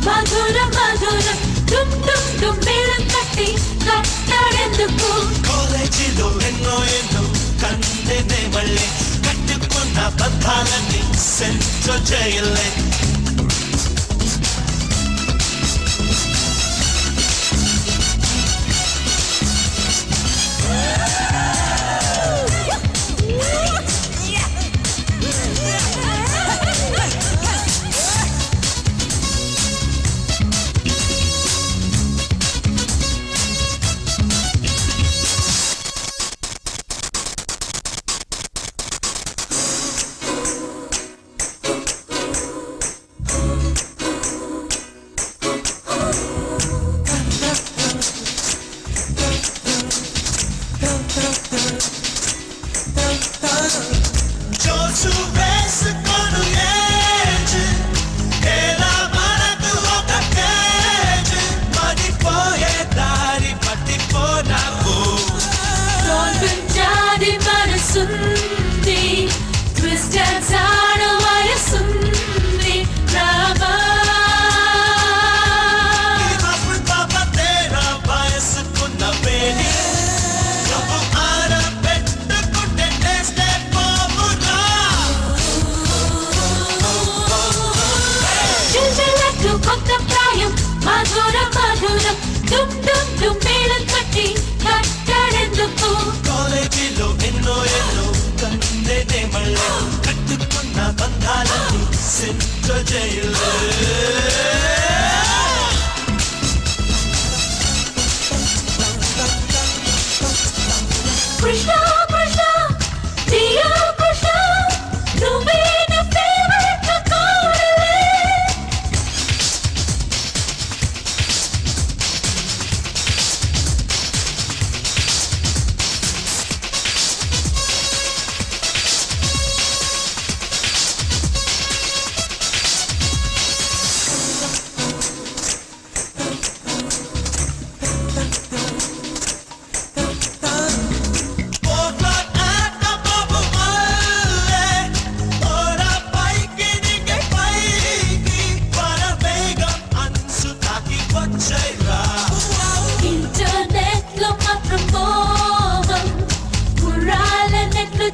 మధురం మధురం డుమ్ డుమ్ డుమ్ మేళం కట్టి కట్టాడెందుకు కాలేజీలో ఎన్నో ఎన్నో కన్నెనే మళ్ళీ కట్టుకున్న బంధాలన్నీ సెంట్రల్ జైలే కాలేజీలో ఎన్నో ఎన్నో కన్నెనే మళ్ళీ కట్టుకున్న బంధాలన్నీ సెంట్రల్ జైలే కృష్ణ కృష్ణ ప్రియా కృష్ణ నువ్వే నా ఫేవరెట్ కావాలి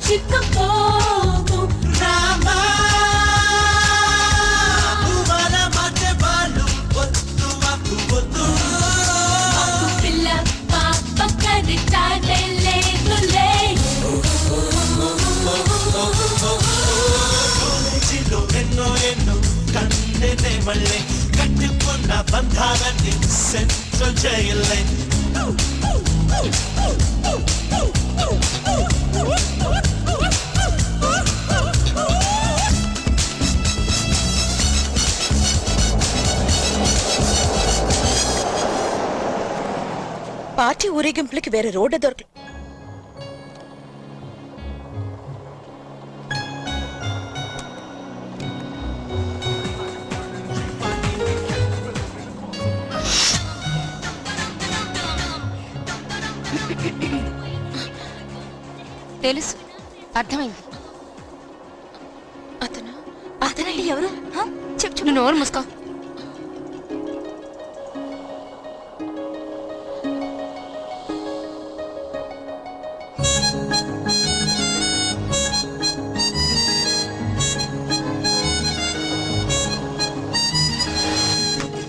చిక్కపోము రామా మన మధ్య వాళ్ళు వద్దు మాకు వద్దు పిల్ల పక్కని తానే లేదులే కాలేజీలో ఎన్నో ఎన్నో కన్నెనే మళ్ళీ కట్టుకున్న బంధాలన్నీ సెంట్రల్ జైలే పార్టీ ఊరేగింపులకి వేరే రోడ్డు దొరకలేదు. తెలుసు, అర్థమైంది. అతనండి ఎవరు? చెప్పు, నువ్వు నోరు మూసుకో.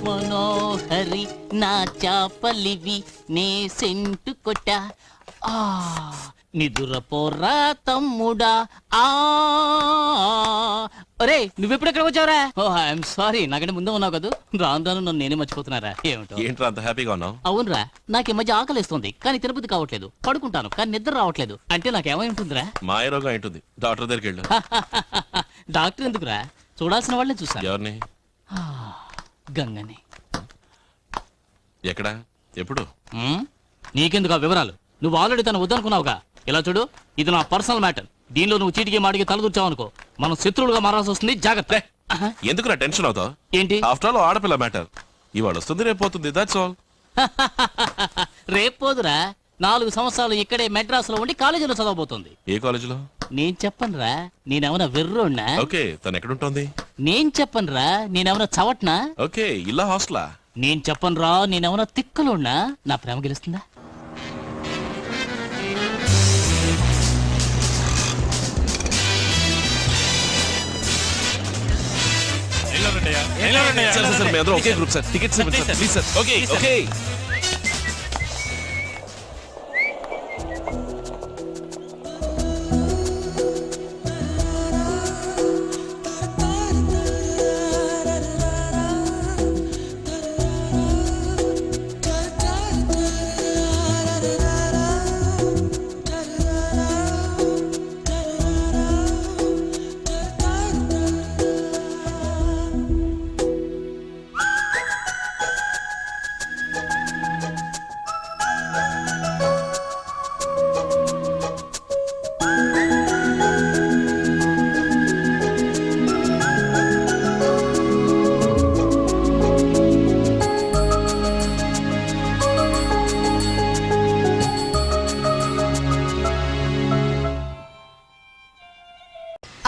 మనోహరి నా చాపలివి నే సెంటు కొట్ట నిదుర పోరా తమ్ముడా. అరే నువ్వెప్పుడు వచ్చావురా? ఓ ఐఎమ్ సారీ, నాకంటే ముందే ఉన్నావు కదా. రాను రాను నన్ను నేనే మర్చిపోతున్నారా? ఏమిటో ఏంట్రా అంత హ్యాపీగా ఉన్నావు? అవునరా, నాకు ఈ మధ్య ఆకలిస్తుంది కానీ తిరుపతి కావట్లేదు. పడుకుంటాను కానీ నిద్ర రావట్లేదు. అంటే నాకేమై ఉంటుందిరా? మాయరోగం ఏంటుంది, డాక్టర్ దగ్గరికి వెళ్ళు. డాక్టర్ ఎందుకురా? చూడాల్సిన వాళ్ళని చూసాను. ఎవరిని? గంగని. ఎక్కడ, ఎప్పుడు? నీకెందుకు ఆ వివరాలు? నువ్వు ఆల్రెడీ తను వద్దనుకున్నావుగా. ఇలా చూడు, ఇది నా పర్సనల్ మ్యాటర్. దీనిలో నువ్వు చీటికి మాటికి తలదూర్చావనుకో మనం శత్రువులుగా మారాల్సి వస్తుంది. జాగ్రత్త. ఎందుకు నా టెన్షన్ అవుతావు? ఏంటి? ఆఫ్టర్ ఆల్ ఆడపిల్ల మ్యాటర్. ఇవాళ వస్తుంది రేపు పోతుంది, దట్స్ ఆల్. రేపు పోదురా, 4 సంవత్సరాలు ఇక్కడే మెడ్రాస్ లో ఉండి కాలేజీలో చదవబోతుంది. ఏ కాలేజీలో? నేను చెప్పనురా, నేనేమన్నా వెర్రోడ్నా? ఓకే, తను ఎక్కడుంటోంది? నేను చెప్పనురా నేనేమన్నా చవట్నా? ఓకే ఇలా హాస్టలా? నేను చెప్పనురా నేనేమన్నా తిక్కలోనా? నా ప్రేమ గెలుస్తుందా? సార్ మీ అందరూ ఒకే గ్రూప్ సార్. టికెట్స్ ఇవ్వండి sir please sir. Okay okay.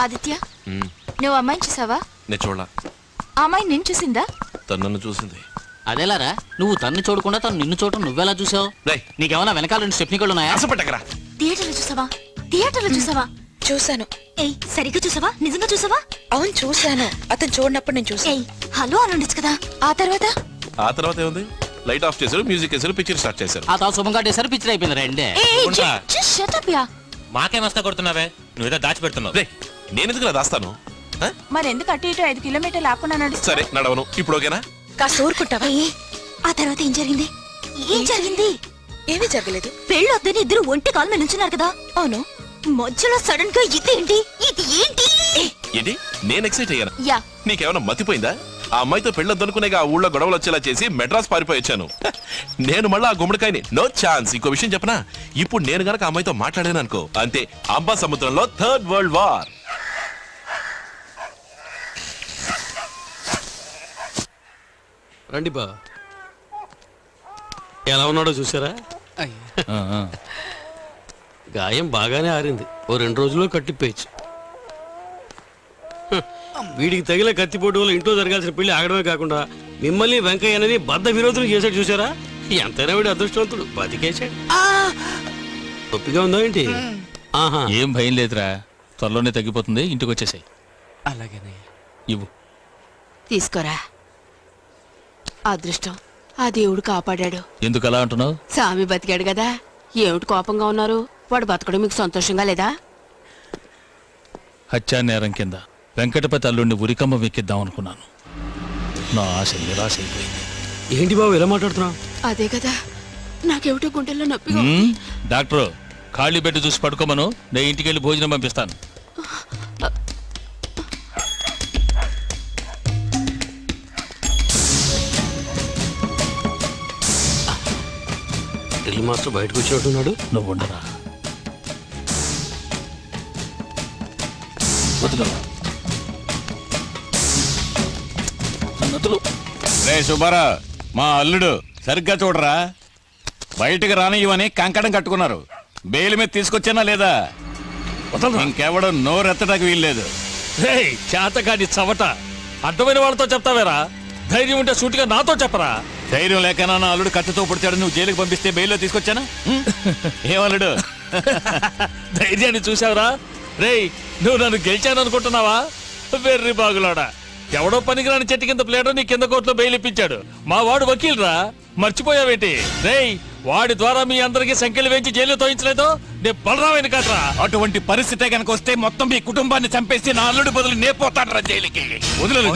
Aditya, నువ్వు అమ్మాయిని చూసావా? నేను చూడలా. ఆ అమ్మాయి నేను చూసిందా? తను నన్ను చూసింది. అదేలారా నువ్వు తన్ని చూడకుండా తను నిన్ను చూడటం నువ్వెలా చూసావు? రేయ్, నీకేమన్నా వెనకాల రెండు స్టెప్నికలు ఉన్నాయా? ఆశపడ్డకరా. థియేటర్లో చూసావా? థియేటర్లో చూసావా? చూశాను. ఏయ్, సరిగ్గా చూసావా? నిజంగా చూసావా? అవును చూశాను. అతను చూడనప్పుడు నేను చూసాను. ఏయ్, హలో అని ఉండొచ్చు కదా. ఆ తర్వాత ఆ తర్వాత ఏముంది? లైట్ ఆఫ్ చేశారు, మ్యూజిక్ వేశారు, పిక్చర్ స్టార్ట్ చేశారు. ఆ తాను శుభం కట్టేసరి పిక్చర్ అయిపోయింది రెండే. Shut up yeah. మాకేం వస్తా కొడుతున్నావే, నువ్వేదో దాచిపెడుతున్నావు. రే నేను ఎందుకు దాస్తాను? ఆ? మరెందుకు అటు ఇటు 5 కిలోమీటర్లు ఆకుండా నడుస్తా? సరే నడవను. ఇప్పుడు ఓకేనా? కాస్త ఊరుకుంటావా? ఏయ్, ఆ తర్వాత ఏం జరిగింది? ఏం జరిగింది? ఏమీ జరగలేదు. పెళ్ళొద్దని ఇద్దరు ఒంటి కాలు మీద నుంచున్నారు కదా. అవును. మధ్యలో సడన్ గా ఇదేంటి? ఇది ఏంటి? ఏంటి నేను ఎక్సైట్ అయ్యాను? యా. నీకేమైనా మతిపోయిందా? ఆ అమ్మాయితో పెళ్ళొద్దనుకునేగా ఆ ఊళ్ళో గొడవలు వచ్చేలా చేసి మెడ్రాస్ పారిపోయి వచ్చాను. నేను మళ్ళీ ఆ గుమ్మడికాయని నో ఛాన్స్. ఇంకో విషయం చెప్పనా? ఇప్పుడు నేను గనక ఆ అమ్మాయితో మాట్లాడాను అనుకో, అంతే అంబా సముద్రంలో థర్డ్ వరల్డ్ వార్. రండి బా, ఎలా ఉన్నాడో చూసారా? గాయం బాగానే ఆరింది. ఓ 2 రోజుల్లో కట్టిపోయచ్చు. వీడికి తగిన కత్తిపోటు వల్ల ఇంట్లో జరగాల్సిన పెళ్లి ఆగడమే కాకుండా మిమ్మల్ని వెంకయ్యనని బద్ద విరోధులు చేశాడు చూసారా? ఎంతైనా వీడు అదృష్టవంతుడు, బతికేశాడు. నొప్పిగా ఉందా ఏంటి? ఆహా, ఏం భయం లేదురా, త్వరలోనే తగ్గిపోతుంది. ఇంటికి వచ్చేసాయి. అలాగేనే. ఇవ్వు. తీసుకోరా. అదృష్టం ఆ దేవుడు కాపాడాడు. ఎందుకు అలా అంటున్నావు? సామి బతికాడు కదా. ఏమిటి కోపంగా ఉన్నారు? వాడు బతకడం మీకు సంతోషంగా లేదా? హత్యా నేరం కింద వెంకటపతి అల్లుడిని ఉరికమ్మ వెక్కిద్దాం అనుకున్నాను. నా ఆశ నిరాశ అయిపోయింది. ఏంటి బాబు ఎలా మాట్లాడుతున్నావు? అదే కదా, నాకేమిటో గుండెల్లో నొప్పిగా. డాక్టర్ ఖాళీ బెడ్ చూసి పడుకోమను. నేను ఇంటికి వెళ్ళి భోజనం పంపిస్తాను. డ్రిల్ మాస్టర్ బయటకు వచ్చినట్టున్నాడు. నువ్వు ఉండరా. వదిలో అన్నతులు. రే సుబ్బారా, మా అల్లుడు సరిగ్గా చూడరా. బయటికి రానివ్వని కంకణం కట్టుకున్నారు. బెయిల్ మీద తీసుకొచ్చానా లేదా? ఇంకెవడో నోరెత్తడానికి వీల్లేదు. చేతగాని చవట అడ్డమైన వాళ్ళతో చెప్తావేరా? ధైర్యం ఉంటే సూటిగా నాతో చెప్పరా. ధైర్యం లేకనా నా అల్లుడు కత్తితో పుడిచాడు. నువ్వు జైలుకి పంపిస్తే బెయిల్లో తీసుకొచ్చానా? ఏమల్లుడు ధైర్యాన్ని చూసావురా? రేయ్, నువ్వు నన్ను గెలిచాను అనుకుంటున్నావా? వెర్రి బాగులాడా. ఎవడో పనికిరాని చెట్టు కింద ప్లేటో నీ కింద కోర్టులో బెయిల్ ఇప్పించాడు. మా వాడు వకీల్రా, మర్చిపోయావేంటి? రేయ్, వాడి ద్వారా మీ అందరికి సంఖ్యలు వేయించి జైలు తోయించలేదో నేను బలరామని కాదురా. అటువంటి పరిస్థితే కనుక వస్తే మొత్తం మీ కుటుంబాన్ని చంపేసి నా అల్లుడు బదులు నే పోతాడు జైలుకి. వదిలేదు.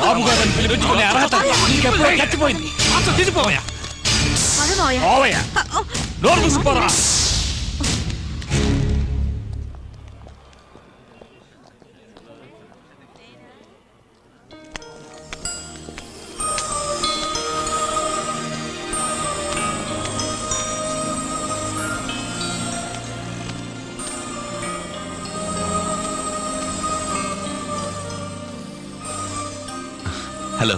బాబుగారని పిలిపించుకునే అర్హత నీకెప్పుడో చచ్చిపోయింది. తీసిపోవయ్యా. నోరు మూసుకోరా. హలో.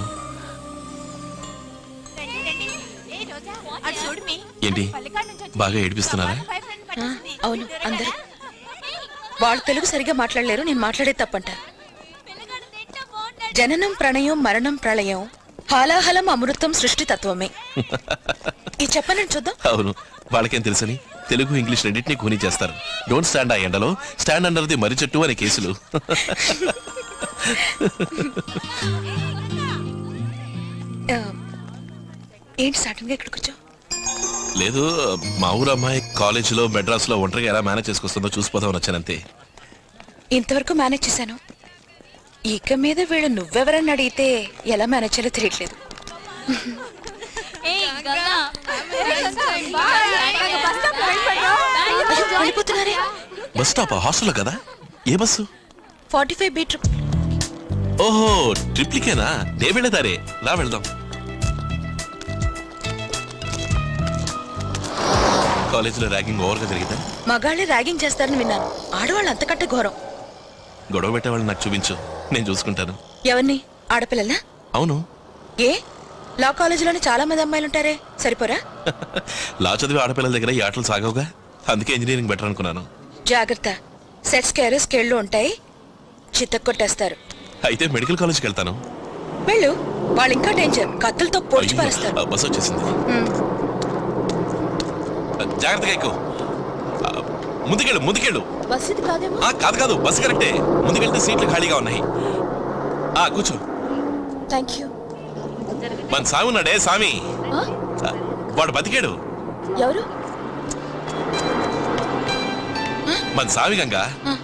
ఏంటి బాగా ఏడిపిస్తున్నారా? అవును అందరూ. వాళ్ళు తెలుగు సరిగా మాట్లాడలేరు, నేను మాట్లాడే తప్పంట. జననం ప్రణయం మరణం ప్రళయం హాలాహలం అమృతం సృష్టి తత్వమే. ఈ చెప్పనండి చూద్దాం. అవును, వాళ్ళకేం తెలుసని తెలుగు ఇంగ్లీష్ రెండింటినీ కూని చేస్తారు. డోంట్ స్టాండ్ ఆ ఎండలో, స్టాండ్ అండర్ ది మర్రి చెట్టు అనే కేసులు. ఏంటి సడన్ గా ఇక్కడికి వచ్చావు? లేదు, మా ఊరు అమ్మాయి కాలేజీలో మెడ్రాస్ లో ఒంటరిగా ఎలా మేనేజ్ చేసుకొస్తుందో చూసిపోదామని వచ్చానంతే. ఇంతవరకు మేనేజ్ చేశాను. ఇక మీద వీళ్ళు నువ్వెవరని అడిగితే ఎలా మేనేజ్ చేయాలో తెలియట్లేదు. అయ్యో, వెళ్ళిపోతున్నారే. బస్ స్టాప్ హాస్టల్లో కదా? ఏ బస్సు? 45B trip. ఓహో, ట్రిప్లికేనా? నే వెళ్ళేదారే, లా వెళ్దాం. కాలేజీలో ర్యాగింగ్ ఓవర్గా జరిగిందా? మగాళ్ళే ర్యాగింగ్ చేస్తారని విన్నాను. ఆడవాళ్ళు అంతకంటే ఘోరం. గొడవ పెట్టేవాళ్ళని నాకు చూపించు, నేను చూసుకుంటాను. ఎవరిని? ఆడపిల్లలా? అవును. ఏ లా కాలేజీలోనే చాలా మంది అమ్మాయిలు ఉంటారే, సరిపోరా? లా చదివి ఆడపిల్లల దగ్గర ఈ ఆటలు సాగవుగా, అందుకే ఇంజనీరింగ్ బెటర్ అనుకున్నాను. జాగ్రత్త, సెట్స్ కేర్ స్కేళ్ళు ఉంటాయి, చిత్తకొట్టేస్తారు. అయితే మెడికల్ కాలేజ్కి వెళ్తాను. వెళ్ళు, వాళ్ళు ఇంకా డేంజర్, కత్తులతో పొడిచి అయ్యో, పారేస్తారు. బస్ వచ్చేసింది. జాగ్రత్తగా ఎక్కువ. ముందుకెళ్ళు ముందుకెళ్ళు. బస్ ఇది కాదేమో. కాదు కాదు, బస్ కరెక్టే. ముందుకెళ్తే సీట్లు ఖాళీగా ఉన్నాయి. కూర్చో. Thank you. మన సామి ఉన్నాడే, సామి. వాడు బతికాడు. ఎవరు? మన సామి గంగ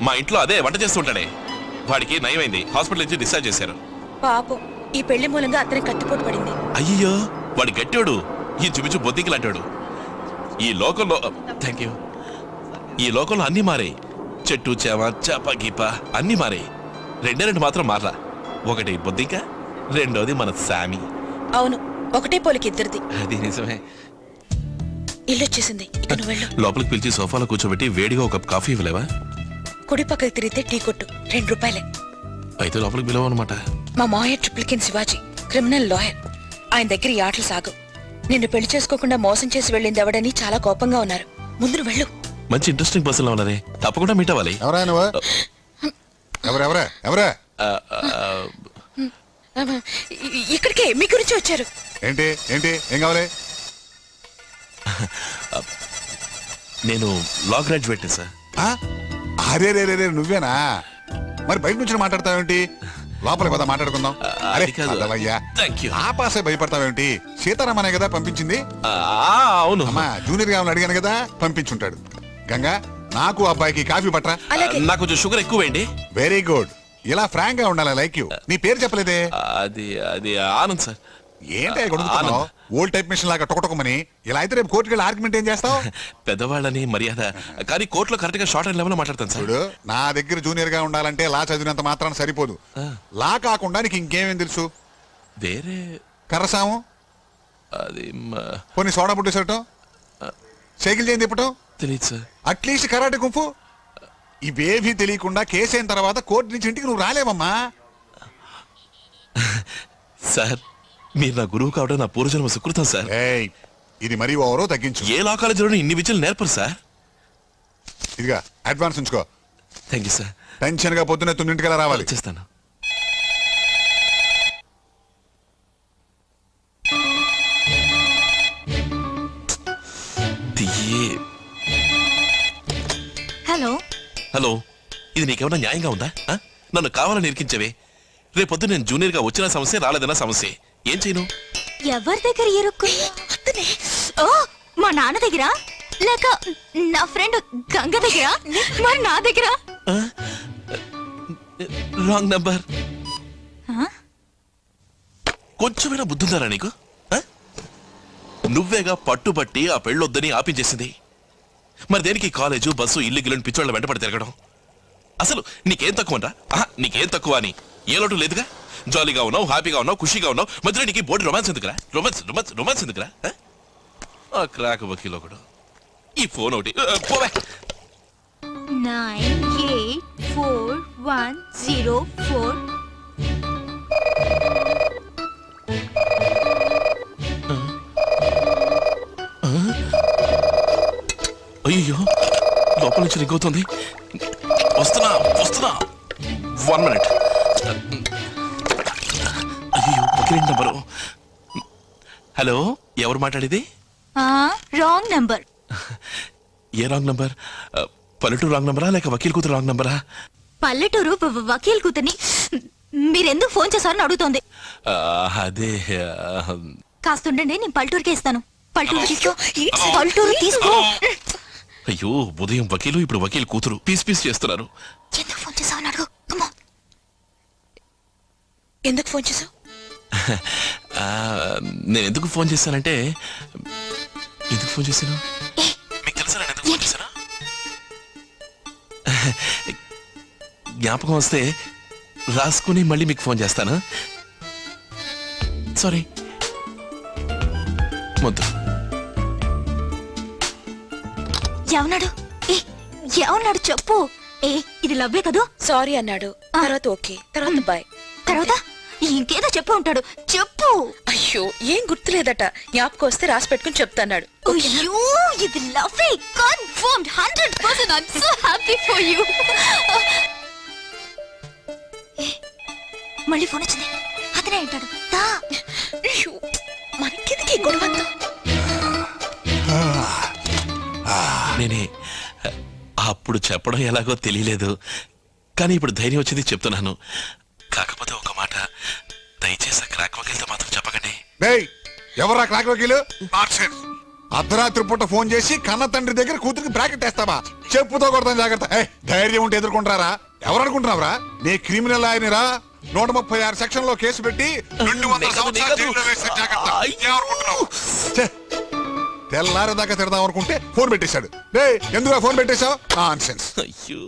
మా ఇంట్లో అదే వంట చేస్తుంటాడే. వాడికి నయమైంది, హాస్పిటల్ నుంచి డిశ్చార్జ్ చేశారు. పాపం, ఈ పెళ్లి మూలంగా అతనికి కత్తిపోటు పడింది. అయ్యో, వాడు గట్టాడు, ఈ చుమిచు బొద్దింకిలాంటాడు. ఈ లోకంలో థ్యాంక్ యూ. ఈ లోకంలో అన్ని మారాయి. చెట్టు చేమ చేప గీప అన్ని మారాయి. రెండు మాత్రం మారలా. ఒకటి బొద్దింక, రెండోది మన సామి. అవును, ఒకటే పోలికి ఇద్దరిది. అది నిజమే. ఇల్లు వచ్చేసింది, ఇక నువ్వు వెళ్ళు. లోపలికి పిలిచి సోఫాలో కూర్చోబెట్టి వేడిగా ఒక కాఫీ ఇవ్వలేవా? కుడి పక్కకి తిరిగితే టీ కొట్టు, ₹2. అయితే లోపలికి పిలవన్నమాట. మా మావయ్య ట్రిప్లికెన్ శివాజీ, క్రిమినల్ లాయర్. ఆయన దగ్గర ఈ ఆటలు సాగు. నిన్ను పెళ్లి చేసుకోకుండా మోసం చేసి వెళ్ళింది ఎవడని చాలా కోపంగా ఉన్నారు. ముందు నువ్వు వెళ్ళు. మంచి ఇంట్రెస్టింగ్ పర్సన్ లో ఉన్నారే, తప్పకుండా మీట్ అవ్వాలి. ఎవరా నువ్వు? ఎవరెవరా ఎవరా? ఇక్కడికే మీ గురించి వచ్చారు. ఏంటి ఏంటి ఏం కావాలి? నేను లా గ్రాడ్యుయేట్ సార్. అరే రే రే, నువ్వేనా? మరి బయట నుంచి మాట్లాడతావేంటి? లోపలికి పద మాట్లాడుకుందాం. అరే అదవయ్యా, ఆపాసే భయపడతావేంటి? సీతారామనే కదా పంపించింది. అవును అమ్మా, జూనియర్ గా అడిగాను కదా, పంపించుంటాడు. గంగా, నాకు అబ్బాయికి కాఫీ పట్రా. నాకు కొంచెం షుగర్ ఎక్కువేండి. Very good. ఇలా ఫ్రాంక్ గా ఉండాలి. Like you. నీ పేరు చెప్పలేదే? అది అది ఆనంద్ సార్. ఏంటి కొడుకుతున్నావు? ఓల్డ్ టైప్ మిషన్ లాగా టొకటొకమని. ఇలా అయితే రేపు కోర్టుకి వెళ్ళి ఆర్గ్యుమెంట్ ఏం చేస్తావు? పెద్దవాళ్ళని మర్యాద, కానీ కోర్టులో కరెక్ట్ గా షార్ట్ అండ్ లెవెల్ మాట్లాడతాను సార్. చూడు, నా దగ్గర జూనియర్ గా ఉండాలంటే లా చదివినంత మాత్రాన సరిపోదు. లా కాకుండా నీకు ఇంకేమేం తెలుసు? వేరే కర్రసాము, అది కొన్ని సోడా బుడ్డి సరటం, సైకిల్ చేయం తిప్పటం తెలియదు సార్. At least karate kung fu. ఇవేవీ తెలియకుండా కేసు అయిన తర్వాత కోర్టు నుంచి ఇంటికి నువ్వు రాలేవమ్మా. సార్, మీరు నా గురువు కావడం నా పూర్వజన్మ సుకృతం సార్. ఇది మరీ ఓవరో తగ్గించు. ఏ లా కాలేజీలో ఇన్ని విద్యలు నేర్పరు సార్. ఇదిగా అడ్వాన్స్ ఉంచుకో. Thank you sir. టెన్షన్ గా పొద్దున్నే 9 రావాలి. చేస్తాను. హలో హలో, ఇది నీకేమన్నా న్యాయంగా ఉందా? నన్ను కావాలని ఇరికించవే. రేపొద్దు నేను జూనియర్ గా వచ్చిన సమస్య, రాలేదన్న సమస్య, ఏం చేయను? ఎవరి దగ్గర ఇరుక్కు? ఓ, మా నాన్న దగ్గర, లేక నా ఫ్రెండ్ గంగ దగ్గర, మరి నా దగ్గర? Wrong number. కొంచెమైనా బుద్ధుందారా నీకు? నువ్వేగా పట్టుబట్టి ఆ పెళ్ళొద్దని ఆపించేసింది. మరి దేనికి కాలేజు, బస్సు, ఇల్లు గిల్లు పిచ్చోళ్ళ వెంటపడి తిరగడం? అసలు నీకేం తక్కువ అంటా? నీకేం తక్కువ అని ఏ లోటు లేదుగా. జాలీగా ఉన్నావు, హ్యాపీగా ఉన్నావు, ఖుషిగా ఉన్నావు. మధ్యలో నీకు బోర్డు రొమాన్స్ ఎందుకురా? రొమాన్స్ ఎందుకురా? ఆ క్రాక్ వకీల్ ఒకడు, ఈ ఫోన్ ఒకటి పోవే. 984104. అయ్యో, లోపల నుంచి రింగ్ అవుతుంది. వస్తున్నా వస్తున్నా 1 మినిట్. అయ్యో వకీల్ నంబరు. హలో, ఎవరు మాట్లాడేది? Wrong number. ఏ రాంగ్ నంబర్? పల్లెటూరు రాంగ్ నంబరా లేక వకీల్ కూతురు రాంగ్ నంబరా? పల్లెటూరు వకీల్ కూతుర్ని మీరెందుకు ఫోన్ చేశారని అడుగుతోంది. అదే కాస్తుండండి, నేను పల్లెటూరుకే ఇస్తాను. పల్లెటూరు తీసుకో. అయ్యో ఉదయం వకీలు ఇప్పుడు వకీల్ కూతురు పీస్ పీస్ చేస్తున్నారు. ఎందుకు ఫోన్ చేశావని అడుగు. Come on. ఎందుకు ఫోన్ చేసావు? నేను ఎందుకు ఫోన్ చేశానంటే, ఎందుకు ఫోన్ చేశాను మీకు తెలుసా? నేను ఎందుకు ఫోన్ చేశాను? జ్ఞాపకం వస్తే రాసుకుని మళ్ళీ మీకు ఫోన్ చేస్తాను. సారీ, మొద్దు. ఎవనాడు? ఎవనాడు చెప్పు. ఇది లవ్వే కదూ? సారీ అన్నాడు, తర్వాత ఓకే, తర్వాత బాయ్. తర్వాత ఇంకేదో చెప్పు ఉంటాడు. చెప్పు. అయ్యో ఏం గుర్తులేదట, జ్ఞాపకం వస్తే రాసి పెట్టుకుని చెప్తాన్నాడు. అయ్యో ఇది లవ్వే confirmed 100%. I'm so happy for you. మళ్ళీ ఫోన్ వచ్చింది. అతనే అంటాడు. అయ్యో, మనకెందుకు ఈ గొడవంతా? నేనే అప్పుడు చెప్పడం ఎలాగో తెలియలేదు, కానీ ఇప్పుడు ధైర్యం వచ్చింది చెప్తున్నాను. కాకపోతే ఒక మాట, దయచేసి క్రాక్ వకీల్తో మాత్రం చెప్పకండి. ఎవరా క్రాక్ వకీలు? అర్ధరాత్రి పూట ఫోన్ చేసి కన్న తండ్రి దగ్గర కూతురికి బ్రాకెట్ వేస్తావా? చెప్పుతో కొడతాను, జాగ్రత్త. ధైర్యం ఉంటే ఎదుర్కొంటారా? ఎవరు అనుకుంటున్నావురా? నీ క్రిమినల్ ఆయనరా. 136 సెక్షన్ లో కేసు పెట్టి 200 సంవత్సరాలు జైల్లో వేసే జాగ్రత్త. ఏమనుకుంటున్నావు? తెల్లారేదాకా తిడదాం అనుకుంటే ఫోన్ పెట్టేశాడు. ఎందుకు ఫోన్ పెట్టేశావు? నాన్సెన్స్. అయ్యో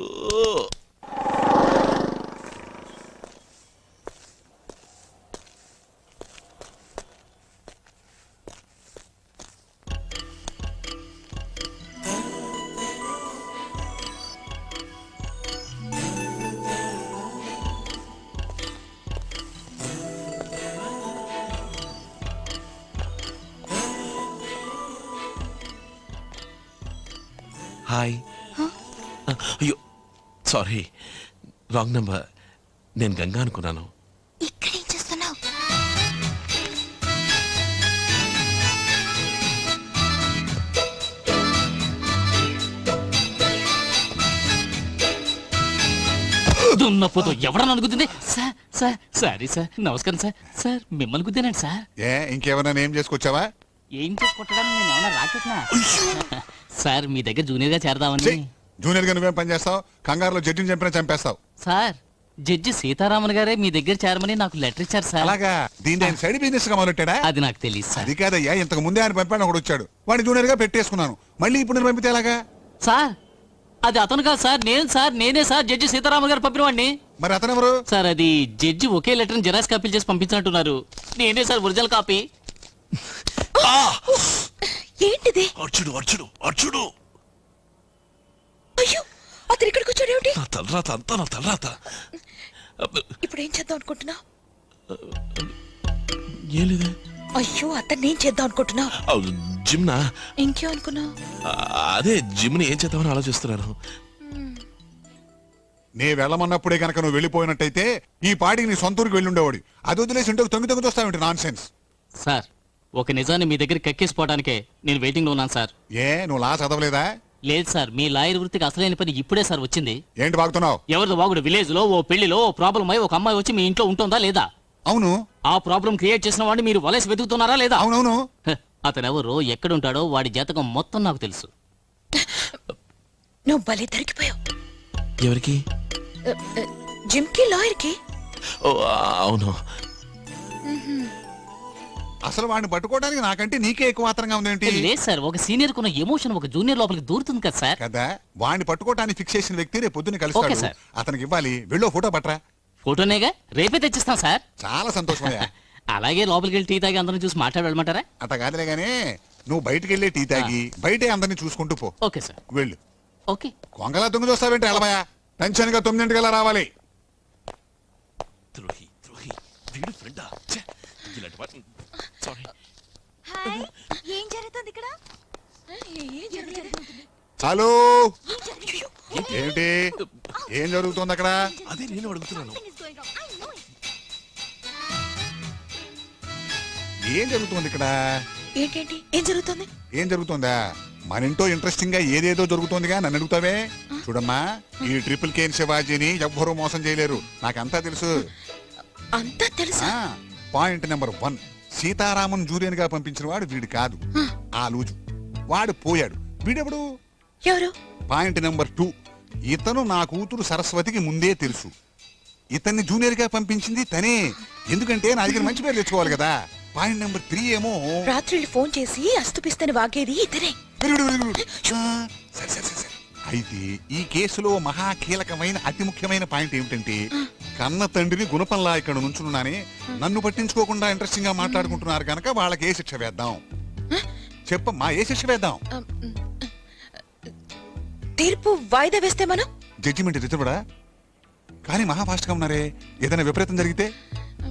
హాయ్. అయ్యో సారీ, రాంగ్ నంబర్. నేను గంగా అనుకున్నాను. ఇక్కడ ఏం చేస్తున్నావు? దున్నపోతూ ఎవడని అనుకుతుంది? సార్ సార్ సారీ సార్, నమస్కారం సార్. సార్ మిమ్మల్ని గుద్దానండి సార్. ఇంకేమైనా ఏం చేసుకొచ్చావా? ఏం చేసి కొట్టడానికి నేను ఏమన్నా రాకెట్నా? సార్ మీ దగ్గర జూనియర్ గా చేరదామని. జూనియర్ గా నువ్వేం పని చేస్తావు? కంగారులో జడ్జిని చంపినా చంపేస్తావు. సార్ జడ్జి సీతారామన్ గారే మీ దగ్గర చేరమని నాకు లెటర్ ఇచ్చారు సార్. అలాగా? దీన్ని ఆయన సైడ్ బిజినెస్ గా మొదలెట్టాడా? అది నాకు తెలియదు సార్. అది కాదయ్యా, ఇంతకు ముందే ఆయన పంపాడు, ఒకడు వచ్చాడు, వాడిని జూనియర్ గా పెట్టేసుకున్నాను. మళ్ళీ ఇప్పుడు నేను పంపితే ఎలాగా? సార్ అది అతను కాదు సార్, నేనే సార్ జడ్జి సీతారామన్ గారు పంపిన వాడిని. మరి అతను ఎవరు? సార్ అది జడ్జి ఒకే లెటర్ జెరాక్స్ కాపీలు చేసి పంపించినట్టున్నారు. నేనే సార్ ఒరిజినల్ కాపీ. ఏంటిది? అర్జుడు అర్జుడు అర్జుడు. అయ్యో, అతను ఇక్కడికి వచ్చాడేమిటి? నా తలరాత అంతా నా తలరాత. ఇప్పుడు ఏం చేద్దాం అనుకుంటున్నావు? ఏం లేదే. అయ్యో, అతన్ని ఏం చేద్దాం అనుకుంటున్నావు? జిమ్నా? ఇంకేం అనుకున్నావు? అదే జిమ్ని ఏం చేద్దామని ఆలోచిస్తున్నాను. నే వెళ్ళమన్నప్పుడే కనుక నువ్వు వెళ్ళిపోయినట్టయితే ఈ పాటికి నీ సొంత ఊరికి వెళ్ళుండేవాడు. అది వదిలేసి ఉంటే తొంగి తొంగి వస్తావేంటి? Non sense. సార్ ఒక నిజాన్ని మీ దగ్గర కక్కేసిపోవడానికే నేను వెయిటింగ్ లో ఉన్నాను సార్. నువ్వు లా చదవలేదా? లేదు సార్, మీ లాయర్ వృత్తికి అసలైన పని ఇప్పుడే సార్ వచ్చింది. ఏంటి బాగుతున్నావు? ఎవరిదో వాగుడు విలేజ్ లో ఓ పెళ్లిలో ఓ ప్రాబ్లం అయి ఒక అమ్మాయి వచ్చి మీ ఇంట్లో ఉంటుందా లేదా? అవును. ఆ ప్రాబ్లం క్రియేట్ చేసిన వాడిని మీరు వలసి వెతుకుతున్నారా లేదా? అవునవును. అతనెవరో ఎక్కడుంటాడో వాడి జాతకం మొత్తం నాకు తెలుసు. నువ్వు భలే దొరికిపోయావు. ఎవరికి? జిమ్ కి, లాయర్ కి. అవును. అసలు వాడిని పట్టుకోవడానికి నాకంటే నీకే ఎక్కువ మాత్రంగా ఉందేంటి? లేదు సార్, ఒక సీనియర్ కున్న ఎమోషన్ ఒక జూనియర్ లోపలికి దూరుతుంది కదా సార్. కదా, వాడిని పట్టుకోవడానికి ఫిక్స్ చేసిన వ్యక్తి రేపు పొద్దున్న ఓకే కలుస్తాడు. సార్. అతనికి ఇవ్వాలి. వెళ్ళో ఫోటో పట్రా. ఫోటోనేగా, రేపే తెచ్చిస్తాం సార్. చాలా సంతోషమయ్యా. అలాగే లోపలికి వెళ్ళి టీ తాగి అందరిని చూసి మాట్లాడి వెళ్ళమంటారా? అట్ట కాదులే గానీ నువ్వు బయటికి వెళ్ళి టీ తాగి బయటే అందరినీ చూసుకుంటూ పో. Okay sir. వెళ్ళు. ఓకే. కొంగలా తొంగి చూస్తావేంటి? ఎలమయ్యా, టెన్షన్ గా 9 రావాలి. ద్రోహి ద్రోహి వీడు ఫ్రెండా? ఇలాంటి వాటిని సారీ. ఏం జరుగుతుంది ఇక్కడ? హలో ఏంటి ఏం జరుగుతుంది అక్కడ? అదే నేను అడుగుతున్నాను. ఏం జరుగుతుంది ఇక్కడ? ఏంటేంటి ఏం జరుగుతుంది? ఏం జరుగుతుందా? మన ఇంట్లో ఇంట్రెస్టింగ్ గా ఏదేదో జరుగుతోందిగా, నన్ను అడుగుతావే? చూడమ్మా, ఈ ట్రిపుల్ కేన్ శివాజీని ఎవ్వరూ మోసం చేయలేరు, నాకంతా తెలుసు. అంతా తెలుసా? పాయింట్ నెంబర్ 1, సీతారామన్ జూనియర్ గా పంపించిన వాడు వీడు కాదు, ఆ లూజు. వాడు పోయాడు, వీడెవడు? ఎవరు? పాయింట్ నెంబర్ 2, ఇతను నా కూతురు సరస్వతికి ముందే తెలుసు. ఇతన్ని జూనియర్ గా పంపించింది తనే, ఎందుకంటే నా దగ్గర మంచి పేరు తెచ్చుకోవాలి కదా. పాయింట్ నెంబర్ 3 ఏమో రాత్రి ఫోన్ చేసి అస్తుపిస్తని వాగేది ఇతనే. అయితే ఈ కేసులో మహా కీలకమైన అతి ముఖ్యమైన పాయింట్ ఏమిటంటే, కన్న తండ్రిని గుణపంలా ఇక్కడ నుంచున్నానే, నన్ను పట్టించుకోకుండా ఇంట్రెస్టింగ్ గా మాట్లాడుకుంటున్నారు కనుక వాళ్ళకి ఏ శిక్ష వేద్దాం చెప్పమ్మా, ఏ శిక్ష వేద్దాం? తీర్పు వాయిదా వేస్తే మనం జడ్జిమెంట్ రిజర్వడా? కానీ మహా ఫాస్ట్ గా ఉన్నారే, ఏదైనా విపరీతం జరిగితే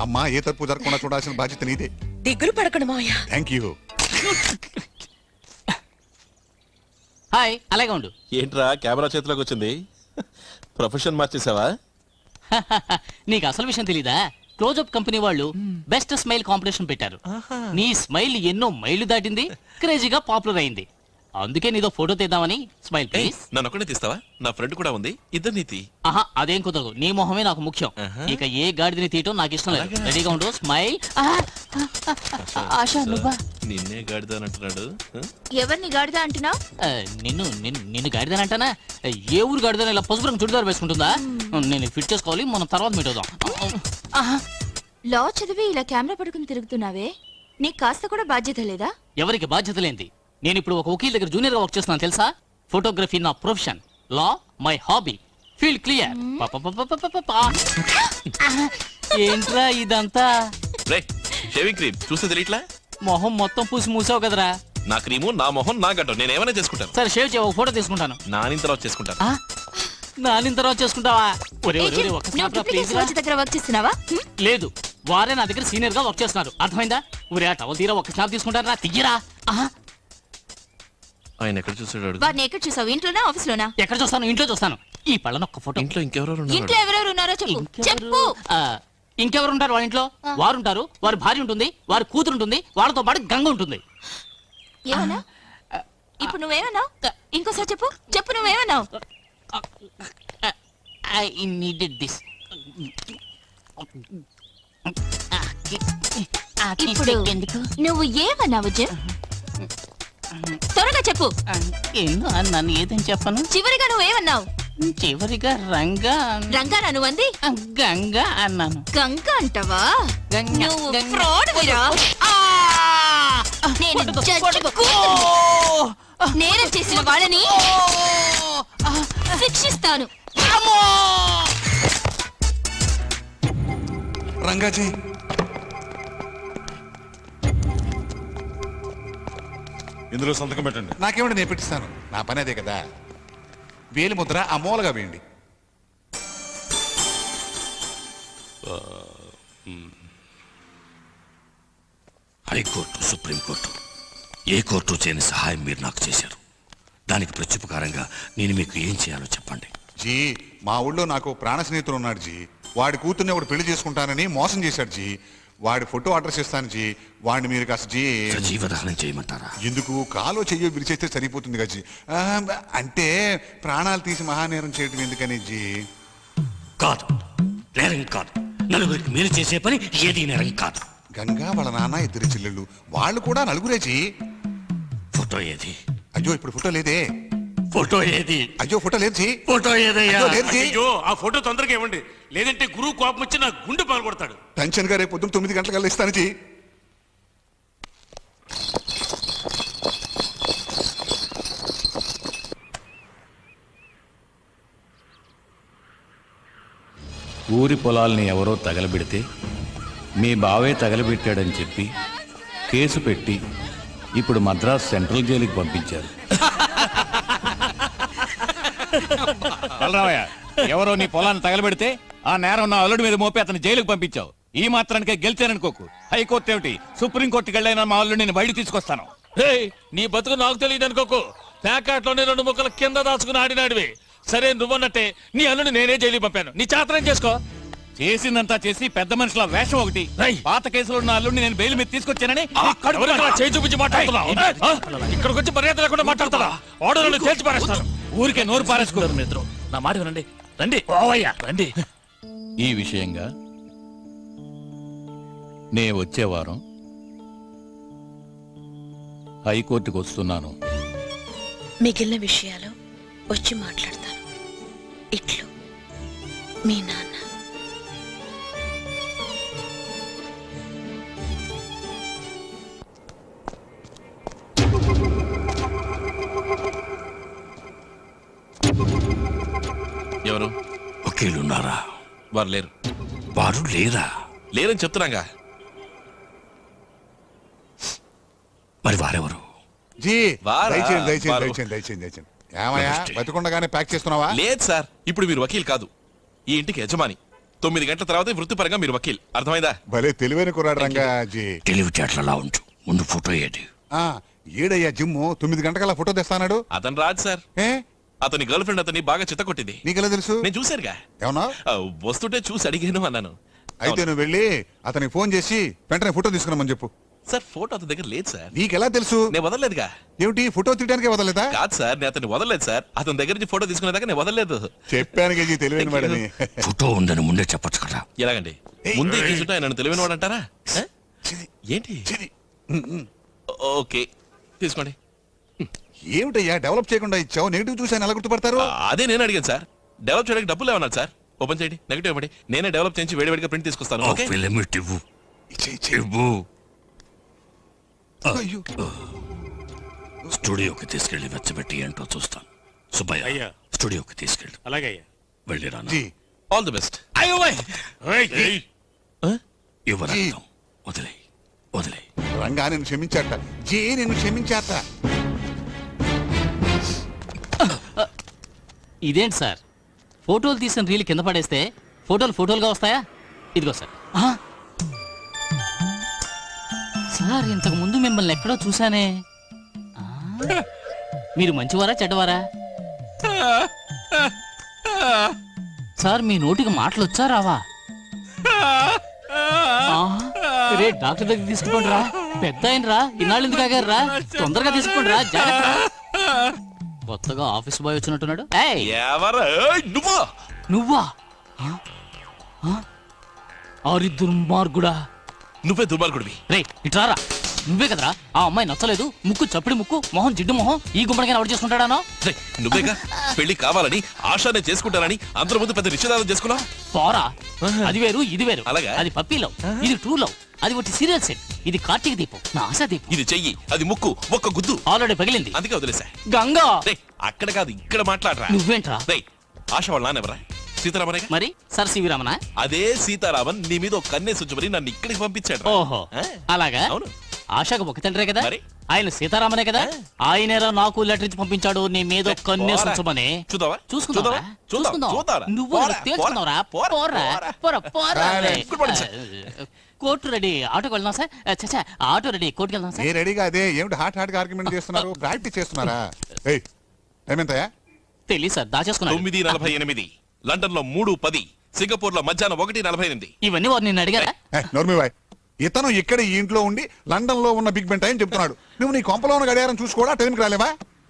అమ్మా ఏ తప్పు జరగకుండా చూడాల్సిన బాధ్యత నీదే. దిగులు పడకండి మావయ్య. Thank you. హాయ్, అలాగే ఉండు. ఏంట్రా కెమెరా చేతిలోకి వచ్చింది? ప్రొఫెషన్ మార్చేసావా? నీకు అసలు విషయం తెలీదా? క్లోజప్ కంపెనీ వాళ్ళు బెస్ట్ స్మైల్ కాంపిటీషన్ పెట్టారు. నీ స్మైల్ ఎన్నో మైళ్లు దాటింది, క్రేజీగా పాపులర్ అయింది. అందుకే నీదో ఫోటో తీద్దామని. Smile please. నన్ను ఒక్కడే తీస్తావా? నా ఫ్రెండ్ కూడా ఉంది, ఇద్దరు నీతి. ఆహా, అదేం కుదరదు, నీ మొహమే నాకు ముఖ్యం. ఇక ఏ గాడిదని తీయటం నాకు ఇష్టం లేదు. రెడీగా ఉండు. స్మైల్. ఆశా, నువ్వా? నిన్నే గాడిదానంటున్నాడు. ఎవరిని గాడిదా అంటున్నావు? నిన్ను గాడిదని అంటానా? ఏ ఊరు గాడిదని ఇలా పసుపు రంగు చుడిదారు వేసుకుంటుందా? నేను ఫిట్ చేసుకోవాలి, మనం తర్వాత మీట్ అవుదాం. లా చదివి ఇలా కెమెరా పడుకుని తిరుగుతున్నావే, నీకు కాస్త కూడా బాధ్యత లేదా? ఎవరికి బాధ్యత లేంది? నేను ఇప్పుడు ఒక వకీల్ దగ్గర జూనియర్ గా వర్క్ చేస్తున్నాను తెలుసా? ఫోటోగ్రఫీ నా profession, law my hobby. Feel clear. ఏంట్రా ఇదంతా? షేవింగ్ క్రీమ్ చూస్తే తెలియట్లా? మొహం మొత్తం పూసి మూసావు కదరా. నా క్రీము, నా మొహం, నా గడ్డం, నేను ఏమైనా చేసుకుంటాను. సరే షేవ్ చేయ, ఒక ఫోటో తీసుకుంటాను. నానిన తర్వాత చేసుకుంటాను. నానిన తర్వాత చేసుకుంటావా? ఒరే ఒరే, ఒరే, ఒక్క నువ్వు snap రా, please duplicate రా. watch దగ్గర వర్క్ చేస్తున్నావా? లేదు, వారే నా దగ్గర సీనియర్ గా వర్క్ చేస్తున్నారు, అర్థమైందా? ఒరే ఆ టవల్ తీరా, ఒక స్నాప్ తీసుకుంటారా? తియ్యరా. ఆయన ఎక్కడ చూసాడు? వారిని ఎక్కడ చూసావు? ఇంట్లోనా, ఆఫీస్ లోనా? ఎక్కడ చూస్తాను? ఇంట్లో చూస్తాను. ఈ పళ్ళన ఒక్క ఫోటో. ఇంట్లో ఇంకెవరెవరు ఇంట్లో ఎవరెవరు ఉన్నారో చెప్పు. చెప్పు. ఇంకెవరు ఉంటారు వాళ్ళ ఇంట్లో? వారు ఉంటారు, వారి భార్య ఉంటుంది, వారి కూతురు ఉంటుంది, వాళ్ళతో పాటు గంగ ఉంటుంది. ఏమన్నా? ఇప్పుడు నువ్వేమన్నావు? ఇంకోసారి చెప్పు. చెప్పు, నువ్వేమన్నావు? I needed this. ఇప్పుడు నువ్వు ఏమన్నావు జెమ్? త్వరగా చెప్పు. నన్ను ఏదని చెప్పను. చివరిగా నువ్వేమన్నావు? చివరిగా రంగా. రంగానా నువ్వంది? గంగా అన్నాను. గంగ అంటావా? గంగ. నువ్వు ఫ్రాడ్ వీరా. నేను జడ్జికు నేరం చేసిన వాళ్ళని శిక్షిస్తాను. రంగాజీ, ఇందులో సంతకం పెట్టండి. నాకేమంటే నేను పెట్టిస్తాను, నా పని అదే కదా. వేలి ముద్ర ఆ మూలగా వేయండి. హైకోర్టు, సుప్రీంకోర్టు, ఏ కోర్టు చేయని సహాయం మీరు నాకు చేశారు. దానికి ప్రత్యుపకారంగా నేను మీకు ఏం చేయాలో చెప్పండి. జీ, మా ఊళ్ళో నాకు ప్రాణ స్నేహితుడు ఉన్నాడు జీ. వాడి కూతుర్ని ఒకటి పెళ్లి చేసుకుంటానని మోసం చేశాడు జీ. వాడి ఫోటో అడ్రస్ ఇస్తాను జీ. వాడిని మీరు కాస్త జీ జీవదహనం చేయమంటారా? ఎందుకు? కాలో చెయ్యో విరిచేస్తే సరిపోతుంది కదా జీ. అంటే ప్రాణాలు తీసి మహానేరం చేయడం ఎందుకని జీ? కాదు, నేరం కాదు. నలుగురికి మీరు చేసే పని ఏది నేరం కాదు. గంగా వాళ్ళ నాన్న, ఇద్దరు చెల్లెళ్ళు, వాళ్ళు కూడా నలుగురే జీ. ఫోటో ఏది? అయ్యో ఇప్పుడు ఫోటో లేదే. ఫోటో ఏది? అయ్యో ఫోటో లేదు జీ. ఫోటో ఏదయ్యా? అయ్యో ఆ ఫోటో తొందరగా ఇవ్వండి, లేదంటే గురువు కోపం వచ్చి నా గుండె పగలగొడతాడు. టెన్షన్ గా రేపు పొద్దున్న 9 గంటలకల్లా ఇస్తాను జీ. ఊరి పొలాల్ని ఎవరో తగలబెడితే మీ బావే తగలబెట్టాడని చెప్పి కేసు పెట్టి ఇప్పుడు మద్రాస్ సెంట్రల్ జైలుకి పంపించారు. బలరామయ్య, ఎవరో నీ పొలాన్ని తగలబెడితే ఆ నేరం నా అల్లుడి మీద మోపి అతను జైలుకి పంపించావు. ఈ మాత్రానికే గెలిచాననుకోకు. హైకోర్టు ఏమిటి, సుప్రీంకోర్టుకి వెళ్ళైనా మా అల్లుడిని నేను బయట తీసుకొస్తాను. నీ బతుకు నాకు తెలియదు అనుకోకు. ప్యాకెట్ లోని 2 ముక్కలు కింద దాచుకుని ఆడినాడివి. సరే నువ్వన్నట్టే నీ అల్లుని నేనే జైలు పంపాను. నీ చాతనం చేసుకో. చేసిందంతా చేసి పెద్ద మనుషుల వేషం ఒకటి. పాత కేసులో ఉన్న అల్లుడిని నేను బెయిల్ మీద తీసుకొచ్చానని చేయి చూపించి మాట్లాడుతున్నావు. ఇక్కడికి వచ్చి మర్యాద లేకుండా మాట్లాడతారా? ఆర్డర్లను తేల్చి పారేస్తాను. ఊరికే నోరు పారేసుకున్నారు. మిత్రం నా మాట వినండి. రండి ఓవయ్యా రండి. ఈ విషయంగా నే వచ్చే వారం హైకోర్టుకు వస్తున్నాను. మిగిలిన విషయాలు వచ్చి మాట్లాడతాను. ఇట్లు మీ నాన్న. ఎవరు? వకీలున్నారా? వారు లేరు. వారు లేరా? లేరని చెప్తున్నాగా. మరి వారెవరు? జీ వారా? దయచేయండి దయచేయండి వారు. దయచేయండి దయచేయండి దయచేయండి. ఏమయ్యా నమస్తే. బతికుండగానే ప్యాక్ చేస్తున్నావా? లేదు సార్, ఇప్పుడు మీరు వకీల్ కాదు, ఈ ఇంటికి యజమాని. 9 గంటల తర్వాత వృత్తిపరంగా మీరు వకీల్. అర్థమైందా? భలే తెలివైన కుర్రాడు రంగా జీ. తెలివితేటలా ఉంచు. ముందు ఫోటో ఏది? ఆ ఏడయ్యా జిమ్ము 9 గంటకల్లా ఫోటో తెస్తానాడు. అతను రాదు సార్. ఏ అతని గర్ల్ ఫ్రెండ్ అతన్ని బాగా చిత్తకొట్టింది. నీకెలా తెలుసు? నేను చూశానుగా. ఏమన్నా వస్తుంటే చూసి అడిగాను అన్నాను. అయితే నువ్వు వెళ్ళి అతనికి ఫోన్ చేసి వెంటనే ఫోటో తీసుకున్నామని చెప్పు. సార్ ఫోటో అతని దగ్గర లేదు సార్. నీకెలా తెలుసు? నేను వదలలేదుగా. ఏమిటి ఫోటో తీయడానికే వదలలేదా? కాదు సార్, నేను అతన్ని వదలలేదు సార్. అతని దగ్గర నుంచి ఫోటో తీసుకునేదాకా నేను వదలలేదు. చెప్పాను గజీ తెలివైన వాడని. ఫోటో ఉందని ముందే చెప్పొచ్చు కదా. ఎలాగండి? ముందే తీసుంటే ఆయన నన్ను తెలివైన వాడు అంటారా? ఏంటి? ఓకే తీసుకోండి. ఏమిటయ్యా డెవలప్ చేయకుండా ఇచ్చావు, నెగిటివ్ చూసి ఆయన ఎలా గుర్తుపడతారు? అదే నేను అడిగాను సార్. డెవలప్ చేయడానికి డబ్బులు ఏమన్నారు సార్? ఓపెన్ చేయండి, నెగిటివ్ ఇవ్వండి, నేనే డెవలప్ చేసి వేడివేడిగా ప్రింట్ తీసుకొస్తాను. ఓకే? ఫిలమిట్ ఇవ్వు. ఇవ్వు. అయ్యో. స్టూడియోకి తీసుకెళ్లి వెచ్చబెట్టి ఏంటో చూస్తాను. సుబ్బయ్య అయ్యా. స్టూడియోకి తీసుకెళ్ళి అలాగే వెళ్ళిరా. జీ ఆల్ ది బెస్ట్. యువరత్నం వదిలే వదిలే. రంగా నేను క్షమించాట. జీ నేను క్షమించాట. ఇదేంటి సార్, ఫోటోలు తీసిన రీల్ కింద పడేస్తే ఫోటోలుగా వస్తాయా? ఇదిగో సార్. సార్ ఇంతకు ముందు మిమ్మల్ని ఎక్కడో చూసానే. మీరు మంచివారా చెడ్డవారా? సార్ మీ నోటికి మాటలు వచ్చా రావా? రే డాక్టర్ దగ్గర తీసుకుపోండి రా. పెద్ద ఆయన రా, ఇన్నాళ్ళు ఎందుకు ఆగారు రా? తొందరగా తీసుకోండి రా, జాగ్రత్త. కొత్తగా ఆఫీస్ బాయ్ వచ్చినట్టున్నాడు. ఎవరు? నువ్వా? నువ్వా? ఆరి దుర్మార్గుడా. నువ్వే దుర్మార్గుడివి. రే ఇట్రారా. నువ్వే కదరా ఆ అమ్మాయి నచ్చలేదు, ముక్కు చప్పుడి ముక్కు, మొహం జిడ్డు మొహం, ఈ గుమ్మడిగా ఎవరు చేసుకుంటాడానో? నువ్వేగా పెళ్లి కావాలని ఆశానే చేసుకుంటానని అందరి ముందు పెద్ద నిశ్చితార్థం చేసుకున్నావు. పోరా, అది వేరు ఇది వేరు. అలాగా? అది పప్పీలో, ఇది ట్రూ లవ్. అది ఒకటి సీరియల్ సెట్, ఇది కార్తీక దీపం, నా ఆశా దీపం. ఇది చెయ్యి, అది ముక్కు, ఒక్క గుద్దు ఆల్రెడీ పగిలింది. అందుకే వదిలేసా. గంగా అక్కడ కాదు ఇక్కడ మాట్లాడరా. నువ్వేంట్రా? ఆశ వాళ్ళ నాన్నెవరా? సీతారామనే. మరి సర్ సివి రామనా? అదే సీతారామన్ నీ మీద ఒక కన్నేసి ఉంచమని నన్ను ఇక్కడికి పంపించాడు. ఓహో అలాగా? అవును. ఆశకు ఒక తండ్రే కదా, ఆయన సీతారామనే కదా. ఆయనేరా నాకు లెటర్ ఇచ్చి పంపించాడు నీ మీద కన్నేసి ఉంచమని. చూద్దావా? చూసుకుందావా? నువ్వు తేల్చుకున్నావురా. పోరా పోరా పోరా. కోర్టు రెడీ, ఆటోకి వెళ్దాం సార్. చచ్చా ఆటో రెడీ, కోర్టుకి వెళ్దాం సార్. ఏ రెడీగా అదే ఏమిటి హాట్ గా ఆర్గ్యుమెంట్ చేస్తున్నారు? ప్రాక్టీస్ చేస్తున్నారా? ఏయ్ ఏమెంతయా? తెలియదు సార్, దాచేసుకున్నాను. 9:48, లండన్ లో 3:10, సింగపూర్ లో మధ్యాహ్నం 1:48. ఇవన్నీ వారు నిన్ను అడిగారా? నోర్మివాయ్, ఇతను ఇక్కడ ఈ ఇంట్లో ఉండి లండన్ లో ఉన్న బిగ్ బెన్ టైం చెప్తున్నాడు. నువ్వు నీ కొంపలో ఉన్న గడియారం చూసుకోవడా టైంకి రాలేవా?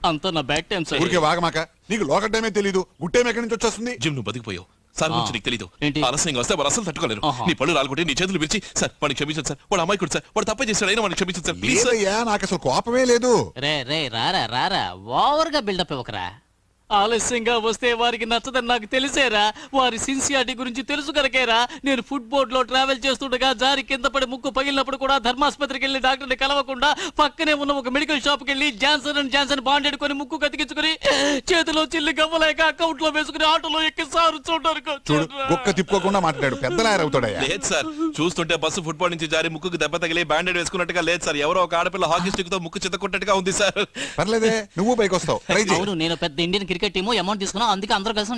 అంత నా బ్యాక్ టైం సార్. ఊరికే వాగమాక. నీకు లోకల్ టైమే తెలీదు, గుట్టేం ఎక్కడి నుంచి వచ్చేస్తుంది? జిమ్ నువ్వు బతికిపోయావు సార్, గురించి నీకు తెలీదు. ఏంటి? ఆలస్యంగా వస్తే వారు అసలు తట్టుకోలేరు. నీ పళ్ళు రాలుకుంటే నీ చేతులు విరిచి సార్ వాడిని క్షమించండి సార్, వాడు అమ్మాయి కూడా సార్, వాడు తప్పే చేశాడు అయినా వాడిని క్షమించండి సార్ ప్లీజ్ సార్. లేదయ్యా, నాకు అసలు కోపమే లేదు. రే రే రారా రారా, ఓవర్ గా బిల్డప్ ఇవ్వకరా. ఆలస్యంగా వస్తే వారికి నచ్చదని నాకు తెలిసేరా. వారి సిన్సియారిటీ గురించి తెలుసు కనుకేరా నేను ఫుడ్ బోర్డ్ లో ట్రావెల్ చేస్తుండగా జారి కింద పడి ముక్కు పగిలినప్పుడు కూడా ధర్మాసుపత్రికి వెళ్లి డాక్టర్ని కలవకుండా పక్కనే ఉన్న ఒక మెడికల్ షాప్ కి వెళ్లి జాన్సన్ అండ్ జాన్సన్ బాండ్ ఎడుకొని ముక్కు కతికించుకుని చేతిలో చిల్లి గవ్వలేక అకౌంట్ లో వేసుకుని ఆటోలో ఎక్కి సారు చూడు కుక్క తిప్పుకోకుండా మాట్లాడాడు. పెద్ద లాయర్ అవుతాడయ్యా. లేదు సార్, చూస్తుంటే బస్సు ఫుట్బాల్ నుంచి జారి ముక్కుకు దెబ్బ తగిలి బ్యాండెడ్ వేసుకున్నట్టుగా లేదు సార్. ఎవరో ఒక ఆడపిల్ల హాకీ స్టిక్ తో ముక్కు చిత్తకొట్టట్టుగా ఉంది సార్. పర్లేదే, నువ్వు పైకి వస్తావు. అవును, నేను పెద్ద ఇండియన్ క్రికెట్ టీము అమౌంట్ తీసుకున్నా, అందుకే అందరూ కలిసి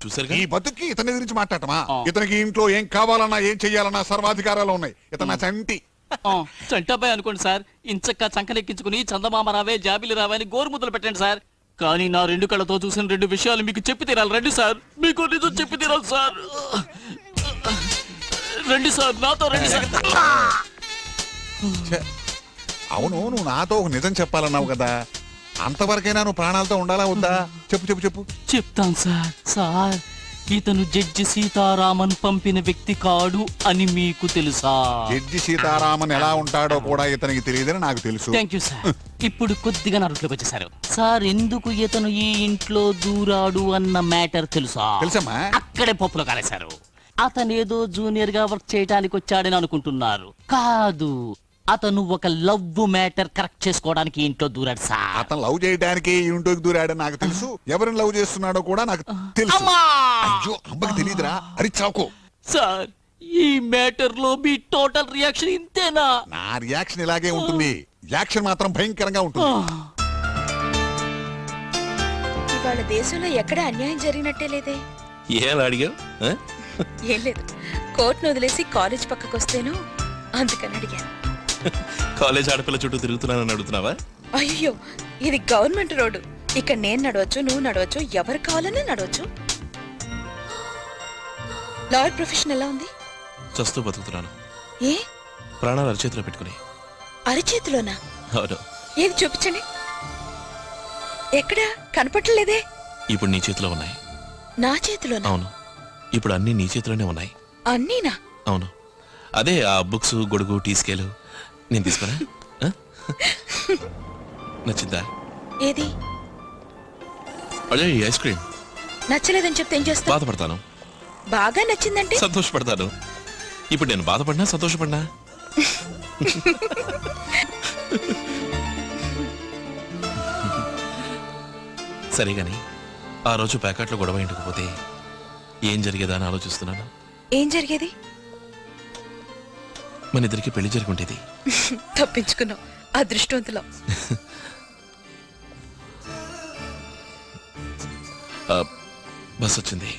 చూసారు ఈ బతుక్కి ఇతని గురించి మాట్లాడటమా? ఇతనికి ఇంట్లో ఏం కావాలన్నా ఏం చెయ్యాలన్నా సర్వాధికారాలు ఉన్నాయి. ఇతను నా చంటి. చంటాబాయ్ అనుకోండి సార్. ఇంచక్క చంకనెక్కించుకుని చందమామ రావే జాబిలి రావే అని గోరు ముద్దలు పెట్టండి సార్. కానీ నా 2 కళ్ళతో చూసిన 2 విషయాలు మీకు చెప్పి తీరాలి. రండి సార్, మీకు నిజం చెప్పి తీరాలి సార్. రండి సార్, నాతో రండి సార్. అవును, నువ్వు నాతో ఒక నిజం చెప్పాలన్నావు కదా, అంతవరకైనా నువ్వు ప్రాణాలతో ఉండాలా వద్దా? చెప్పు చెప్పు చెప్పు. చెప్తాను సార్. సార్, ఇతను జడ్జి సీతారామన్ పంపిన వ్యక్తి కాడు అని మీకు తెలుసా? జడ్జి సీతారామన్ ఎలా ఉంటాడో కూడా ఇతనికి తెలియదని నాకు తెలుసు. Thank you sir. ఇప్పుడు కొద్దిగా నా రూట్లోకి వచ్చేసారు. సార్, ఎందుకు ఇతను ఈ ఇంట్లో దూరాడు అన్న మ్యాటర్ తెలుసా? తెలుసమ్మా. అక్కడే పప్పులో కాలేశారు. అతనేదో జూనియర్ గా వర్క్ చేయడానికి వచ్చాడని అనుకుంటున్నారు. కాదు, అతను ఒక లవ్ మ్యాటర్ కరెక్ట్ చేసుకోవడానికి ఇంట్లో దూరాడు సార్. అతను లవ్ చేయడానికి ఇంట్లోకి దూరాడని నాకు తెలుసు. ఎవరిని లవ్ చేస్తున్నాడో కూడా నాకు తెలుసు. అయ్యో, అమ్మకి తెలియదురా, అరి చాకో. సార్, ఈ మ్యాటర్ లో మీ టోటల్ రియాక్షన్ ఇంతేనా? నా రియాక్షన్ ఇలాగే ఉంటుంది. యాక్షన్ మాత్రం భయంకరంగా ఉంటుంది. ఇవాళ దేశంలో ఎక్కడ అన్యాయం జరిగినట్టే లేదే. ఏం అడిగావు? ఏం లేదు, కోర్టును వదిలేసి కాలేజ్ పక్కకు వస్తేను అందుకని అడిగాను. కాలేజ్ ఆడపిల్ల చుట్టూ తిరుగుతున్నానని అడుగుతున్నావా? అయ్యో, ఇది గవర్నమెంట్ రోడ్డు. ఇక్కడ నేను నడవచ్చు, నువ్వు నడవచ్చు, ఎవరు కావాలన్నా నడవచ్చు. లాయర్ ప్రొఫెషన్ ఎలా ఉంది? చస్తూ బతుకుతున్నాను. ఏ? ప్రాణాలు అరచేతిలో పెట్టుకుని. అరచేతిలోనా? అవును. ఏది చూపించండి. ఎక్కడా కనపట్టలేదే. ఇప్పుడు నీ చేతిలో ఉన్నాయి. నా చేతిలోనా? అవును, ఇప్పుడు అన్ని నీ చేతిలోనే ఉన్నాయి. అన్నీనా? అవును. అదే ఆ బుక్స్, గొడుగు, టీ స్కేలు నేను తీసుకురా. నచ్చిందా? ఏది? అదే ఐస్ క్రీమ్. నచ్చలేదని చెప్తే ఏం చేస్తా? బాధపడతాను. బాగా నచ్చిందంటే సంతోషపడతాను. ఇప్పుడు నేను బాధపడినా సంతోషపడినా సరే గాని ఆ రోజు ప్యాకెట్లో గొడవ ఇంటికపోతే ఏం జరిగేదా అని ఆలోచిస్తున్నాను. ఏం జరిగేది? మన ఇద్దరికి పెళ్లి జరుగుంటేది. తప్పించుకున్నావు, అదృష్టవంతులం. బస్ వచ్చింది.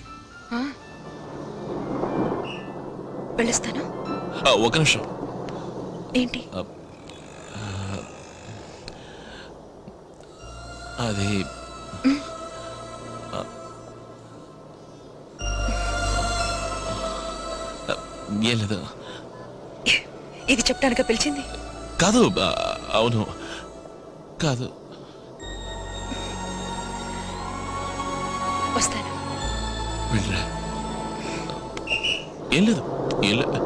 వెళ్ళొస్తాను. ఒక నిమిషం. ఏంటి? అది ఏం లేదు. ఇది చెప్పడానిక పిలిచింది? కాదు. అవును, కాదు. వస్తాను. వెళ్ళరా. ఏం లేదు, ఏం లేదు.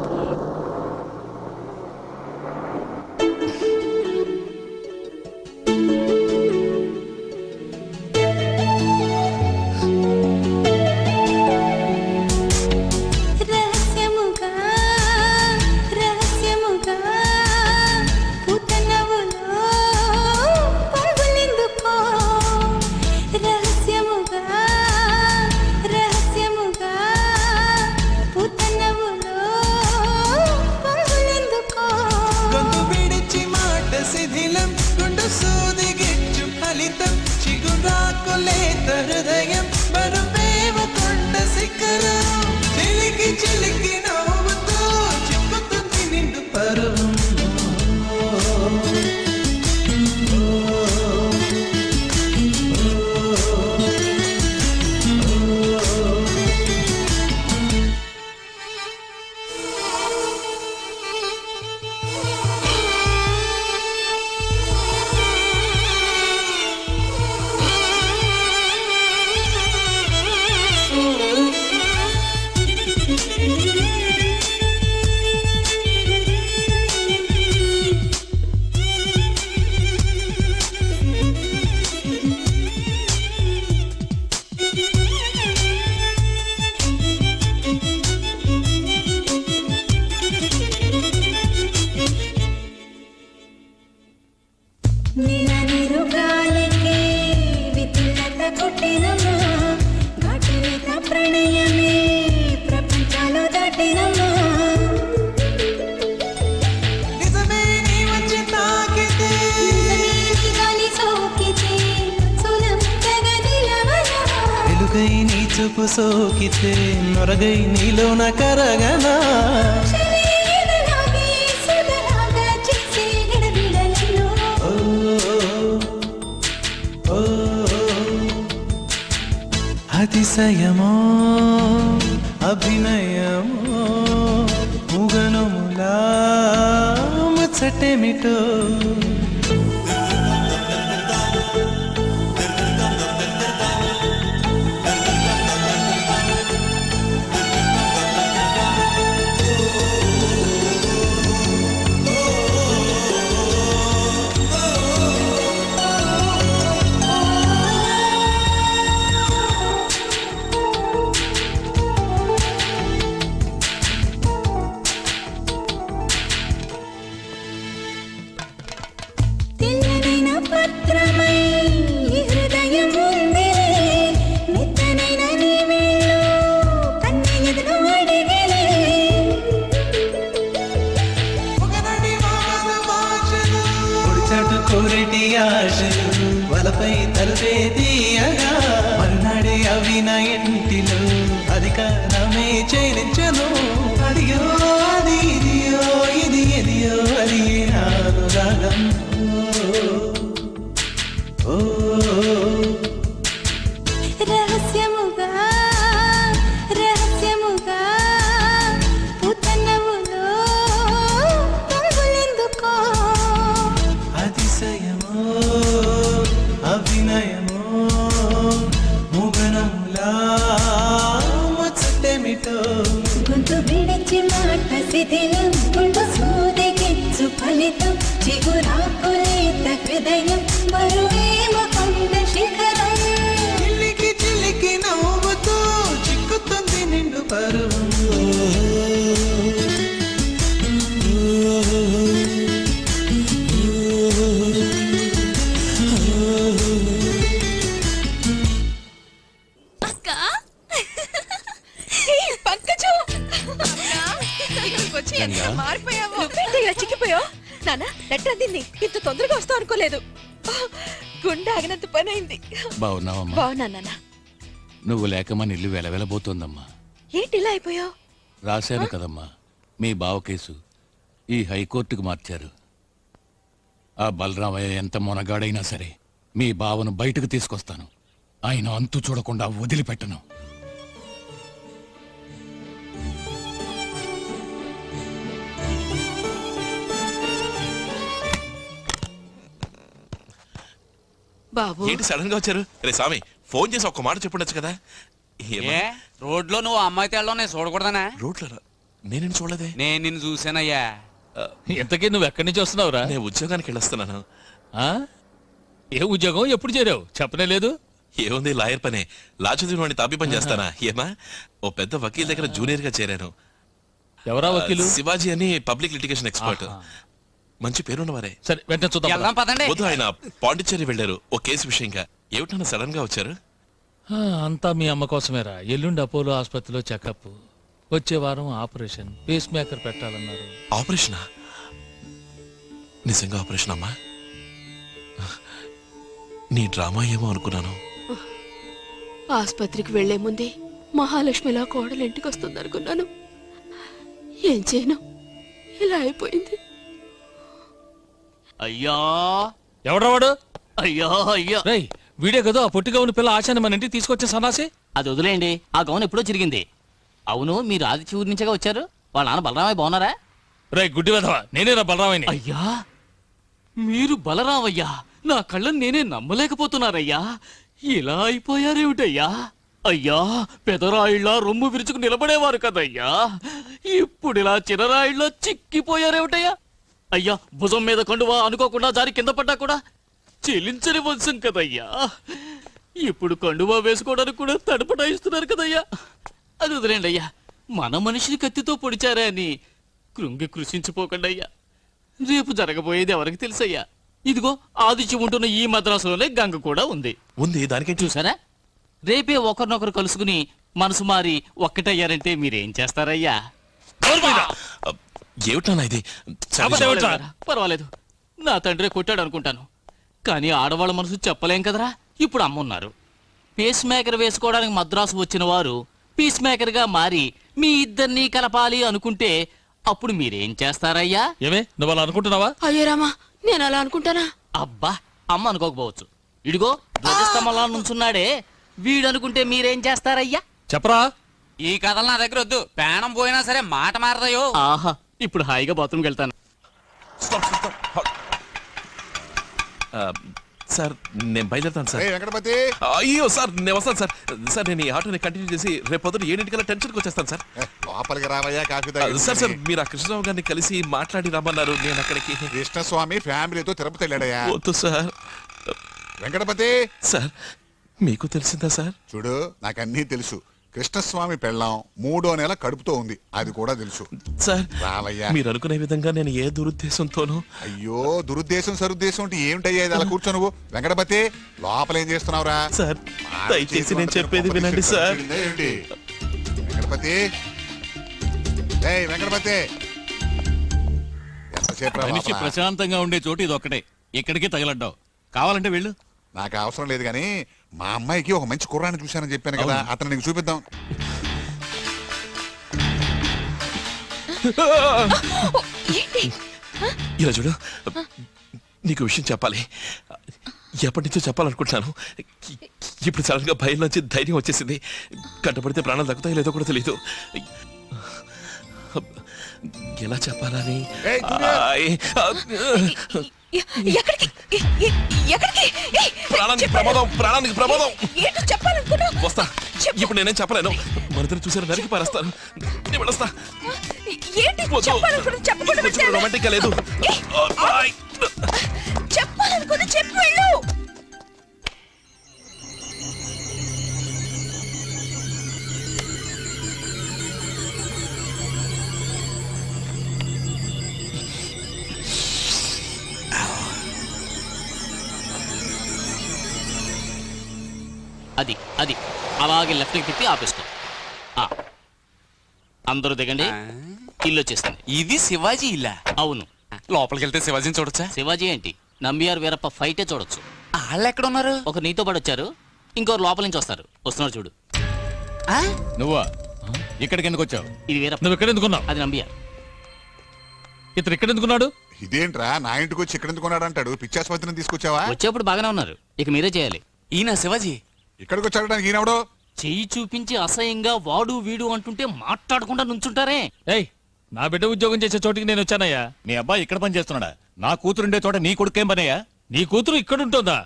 చూపు సోకితే నొరగై నీలోన కరగనా అతిశయమో అభినయమో ముగనములా ముచ్చటేమిటో తెల్లనైన పత్రమై ఈ హృదయం ఉందిలే, మెత్తనైన నీ వేళ్ళు కన్నె ఎదురు అడిగేలే. పొడిచాటు కోరెటి ఆశలు వలపై తలుపే తీయగా మరునాడే అవి నా ఇంటిలో అధికారమే చేయించను. అదియో అది ఇదియో ఇది ఎదియో అది నాను రాగం. ఓ రహస్యముగా రహస్యముగా పుతనవులో పొంగులెందుకో. అతిశయమో అభినయమో ముగనములా ముచ్చటేమిటో గొంతు విడిచి మాట శిథిలం, గుండు సూదికిచ్చు ఫలితం, చిగురాకులేత హృదయం బరువేమో కొండ శిఖరం. చిలికి చిలికి నవ్వుతూ చిక్కుతుంది నిండు పరువు. పంకజు మారిపోయావు, చిక్కిపోయావు. నాన్న లెటర్ అందింది, ఇంత తొందరగా వస్తావు అనుకోలేదు. గుండె ఆగినంత పని అయింది. బాగున్నావమ్మా? బాగున్నా నాన్న. నువ్వు లేక మన ఇల్లు వెలవెలబోతోందమ్మా. ఏంటి ఇలా అయిపోయావు? రాశాను కదమ్మా, మీ బావ కేసు ఈ హైకోర్టుకు మార్చారు. ఆ బలరామయ్య ఎంత మొనగాడైనా సరే మీ బావను బయటకు తీసుకొస్తాను. ఆయన అంతు చూడకుండా వదిలిపెట్టను. బాబు ఏంటి సడన్ గా వచ్చారు? రే స్వామి, ఫోన్ చేసి ఒక్క మాట చెప్పుండొచ్చు కదా. ఏ రోడ్లో నువ్వు అమ్మాయి తేళ్ళలో నేను చూడకూడదనా? రోడ్లో నేనేం చూడలేదే. నేను నిన్ను చూసానయ్యా. ఇంతకీ నువ్వు ఎక్కడి నుంచి వస్తున్నావురా? నేను ఉద్యోగానికి వెళ్ళొస్తున్నాను. ఏ ఉద్యోగం, ఎప్పుడు చేరావు? చెప్పనే లేదు. ఏముంది, లాయర్ పనే. లా చదివిన వాడిని తాపి పని చేస్తానా? ఏమా, ఓ పెద్ద వకీల్ దగ్గర జూనియర్ గా చేరాను. ఎవరా వకీలు? శివాజీ అని పబ్లిక్ లిటిగేషన్ ఎక్స్పర్ట్. మంచి పేరున్నవారే. సరే వెంటనే చూద్దాం పదండి. వద్దు, ఆయన పాండిచ్చేరి వెళ్ళారు ఓ కేసు విషయంగా. ఏమిటన్నా సడన్ గా వచ్చారు? అంతా మీ అమ్మ కోసమేరా. ఎల్లుండి అపోలో ఆసుపత్రిలో చెకప్, వచ్చే వారం ఆపరేషన్, పేస్ మేకర్ పెట్టాలన్నారు. ఆపరేషనా? నిజంగా ఆపరేషన్ అమ్మా? నీ డ్రామా ఏమో అనుకున్నాను. ఆసుపత్రికి వెళ్లే ముందే మహాలక్ష్మిలా కోడలు ఇంటికి వస్తుంది అనుకున్నాను. ఏం చేయను, ఇలా అయిపోయింది. అయ్యా ఎవడ్రా వాడు? అయ్యో అయ్యో రేయ్, వీడే కదా ఆ పొట్టిగా ఉన్న పిల్ల ఆశాన్ని మన ఇంటికి తీసుకొచ్చే సన్నాసి. అది వదిలేయండి, ఆ గౌన్ ఎప్పుడో చిరిగింది. అవును, మీరు ఆదిత్య ఊరి నుంచేగా వచ్చారు. వాళ్ళ నాన్న బలరామయ్య బాగున్నారా? రేయ్ గుడ్డి వెధవా, నేనేరా బలరామయ్యని. అయ్యా మీరు బలరామయ్యా, నా కళ్ళని నేనే నమ్మలేకపోతున్నారయ్యా. ఇలా అయిపోయారేమిటయ్యా? అయ్యా పెదరాయిళ్ళ రొమ్ము విరుచుకు నిలబడేవారు కదయ్యా, ఇప్పుడు ఇలా చిన్నరాయిళ్ళ చిక్కిపోయారేమిటయ్యా? అయ్యా భుజం మీద కండువా అనుకోకుండా జారి కింద పడ్డా కూడా చెలించని వంశం కదయ్యా, ఇప్పుడు కండువా వేసుకోవడానికి కూడా తడపటాయిస్తున్నారు కదయ్యా. అది వదిలేండి అయ్యా, మన మనిషిని కత్తితో పొడిచారా అని కృంగి కృషించిపోకండి అయ్యా. రేపు జరగబోయేది ఎవరికి తెలుసయ్యా? ఇదిగో ఆదిత్య ఉంటున్న ఈ మద్రాసులోనే గంగ కూడా ఉంది. దానికి చూసారా? రేపే ఒకరినొకరు కలుసుకుని మనసు మారి ఒక్కటయ్యారంటే మీరేం చేస్తారయ్యా? ఏమిటన్నా ఇది? పర్వాలేదు, నా తండ్రి కొట్టాడు అనుకుంటాను, కానీ ఆడవాళ్ళ మనసు చెప్పలేం కదరా. ఇప్పుడు అమ్మున్నారు. పేస్ మేకర్ వేసుకోవడానికి మద్రాసు వచ్చిన వారు పీస్ మేకర్ గా మారి మీ ఇద్దరినీ కలపాలి అనుకుంటే అప్పుడు మీరేం చేస్తారయ్యా? ఏమే నువ్వు అలా అనుకుంటున్నావా? అయ్యో రామా, నేను అలా అనుకుంటానా? అబ్బా, అమ్మ అనుకోకపోవచ్చు. ఇడిగో ధ్వజస్తంభంలా నుంచున్నాడే వీడనుకుంటే మీరేం చేస్తారయ్యా? చెప్పరా. ఈ కథలు నా దగ్గర వద్దు. ప్రాణం పోయినా సరే మాట మారదయో. ఆహా, ఇప్పుడు హాయిగా బాత్రూమ్కి వెళ్తాను. సార్ నేను బయలుదేరుతాను సార్. వెంకటపతి, అయ్యో సార్ నేను వస్తాను సార్. సార్ నేను ఈ ఆటోని కంటిన్యూ చేసి రేపు పొద్దున 7 టెన్షన్కి వచ్చేస్తాను సార్. లోపలికి రావయ్యా, కాఫీ సార్ సార్ మీరు ఆ కృష్ణరావు గారిని కలిసి మాట్లాడి రమ్మన్నారు. నేను అక్కడికి కృష్ణస్వామి ఫ్యామిలీతో తిరుపతి వెళ్ళాడయ్యా. వద్దు సార్. వెంకటపతి సార్ మీకు తెలిసిందా సార్? చూడు, నాకు అన్నీ తెలుసు. కృష్ణస్వామి పెళ్ళాం 3వ నెల కడుపుతో ఉంది, అది కూడా తెలుసు. సార్ రావయ్యా. మీరు అనుకునే విధంగా నేను ఏ దురుద్దేశంతోనూ. అయ్యో, దురుద్దేశం సరుద్దేశం అంటే ఏమిటయ్యా ఇది? అలా కూర్చో నువ్వు. వెంకటపతి, లోపల ఏం చేస్తున్నావురా? సార్ దయచేసి నేను చెప్పేది వినండి సార్. ఏంటి వెంకటపతి? ఏయ్ వెంకటపతి, ఎంతసేపు మనిషి ప్రశాంతంగా ఉండే చోటు ఇది ఒక్కటే. ఇక్కడికి తగలడ్డావు. కావాలంటే వెళ్ళు. నాకు అవసరం లేదు కానీ మా అమ్మాయికి ఒక మంచి కుర్రాన్ని చూశానని చెప్పాను కదా, అతను నీకు చూపిద్దాం. ఇలా చూడు, నీకు విషయం చెప్పాలి. ఎప్పటి నుంచో చెప్పాలనుకుంటున్నాను. ఇప్పుడు సడన్ గా భయం నుంచి ధైర్యం వచ్చేసింది. కంటపడితే ప్రాణాలు దక్కుతాయి లేదో కూడా తెలియదు. ఎలా చెప్పాలని. ప్రాణానికి ప్రమాదం. వస్తా. ఇప్పుడు నేనేం చెప్పలేను. మరిద్దరు చూసారు, నరికి పారేస్తాను. నేను వెళ్ళొస్తా. రొమాంటిక్ గా లేదు. అది అది అలాగే లెఫ్ట్కి తిప్పి ఆపేస్తాం. అందరూ దిగండి. ఇల్లు వచ్చేస్తుంది. ఇది శివాజీ ఇల్లా? అవును. లోపలికి వెళ్తే శివాజీని చూడొచ్చా? శివాజీ ఏంటి, నంబియార్ వీరప్ప ఫైటే చూడొచ్చు. వాళ్ళు ఎక్కడ ఉన్నారు? ఒక నీతో పాటు వచ్చారు, ఇంకోరు లోపల నుంచి వస్తారు. వస్తున్నారు చూడు. నువ్వా? ఇక్కడికి ఎందుకు వచ్చావు? ఇది వీరప్ప. నువ్వు ఎక్కడ ఎందుకున్నావు? అది నంబియార్. ఇతను ఇక్కడ ఎందుకున్నాడు? ఇదేంట్రా నా ఇంటికి వచ్చి ఇక్కడ ఎందుకున్నాడు అంటాడు. పిచ్చాసుపత్రిని తీసుకొచ్చావా? వచ్చేప్పుడు బాగానే ఉన్నారు, ఇక మీరే చేయాలి. ఈయన శివాజీ. ఇక్కడికి వచ్చాడడానికి ఈయనవడో? చెయ్యి చూపించి అసహ్యంగా వాడు వీడు అంటుంటే మాట్లాడకుండా నుంచుంటారే. ఏయ్, నా బిడ్డ ఉద్యోగం చేసే చోటికి నేను వచ్చానయ్యా. నీ అబ్బాయి ఇక్కడ పని చేస్తున్నాడా? నా కూతురుండే చోట నీ కొడుకేం పనయ్యా? నీ కూతురు ఇక్కడ ఉంటుందా?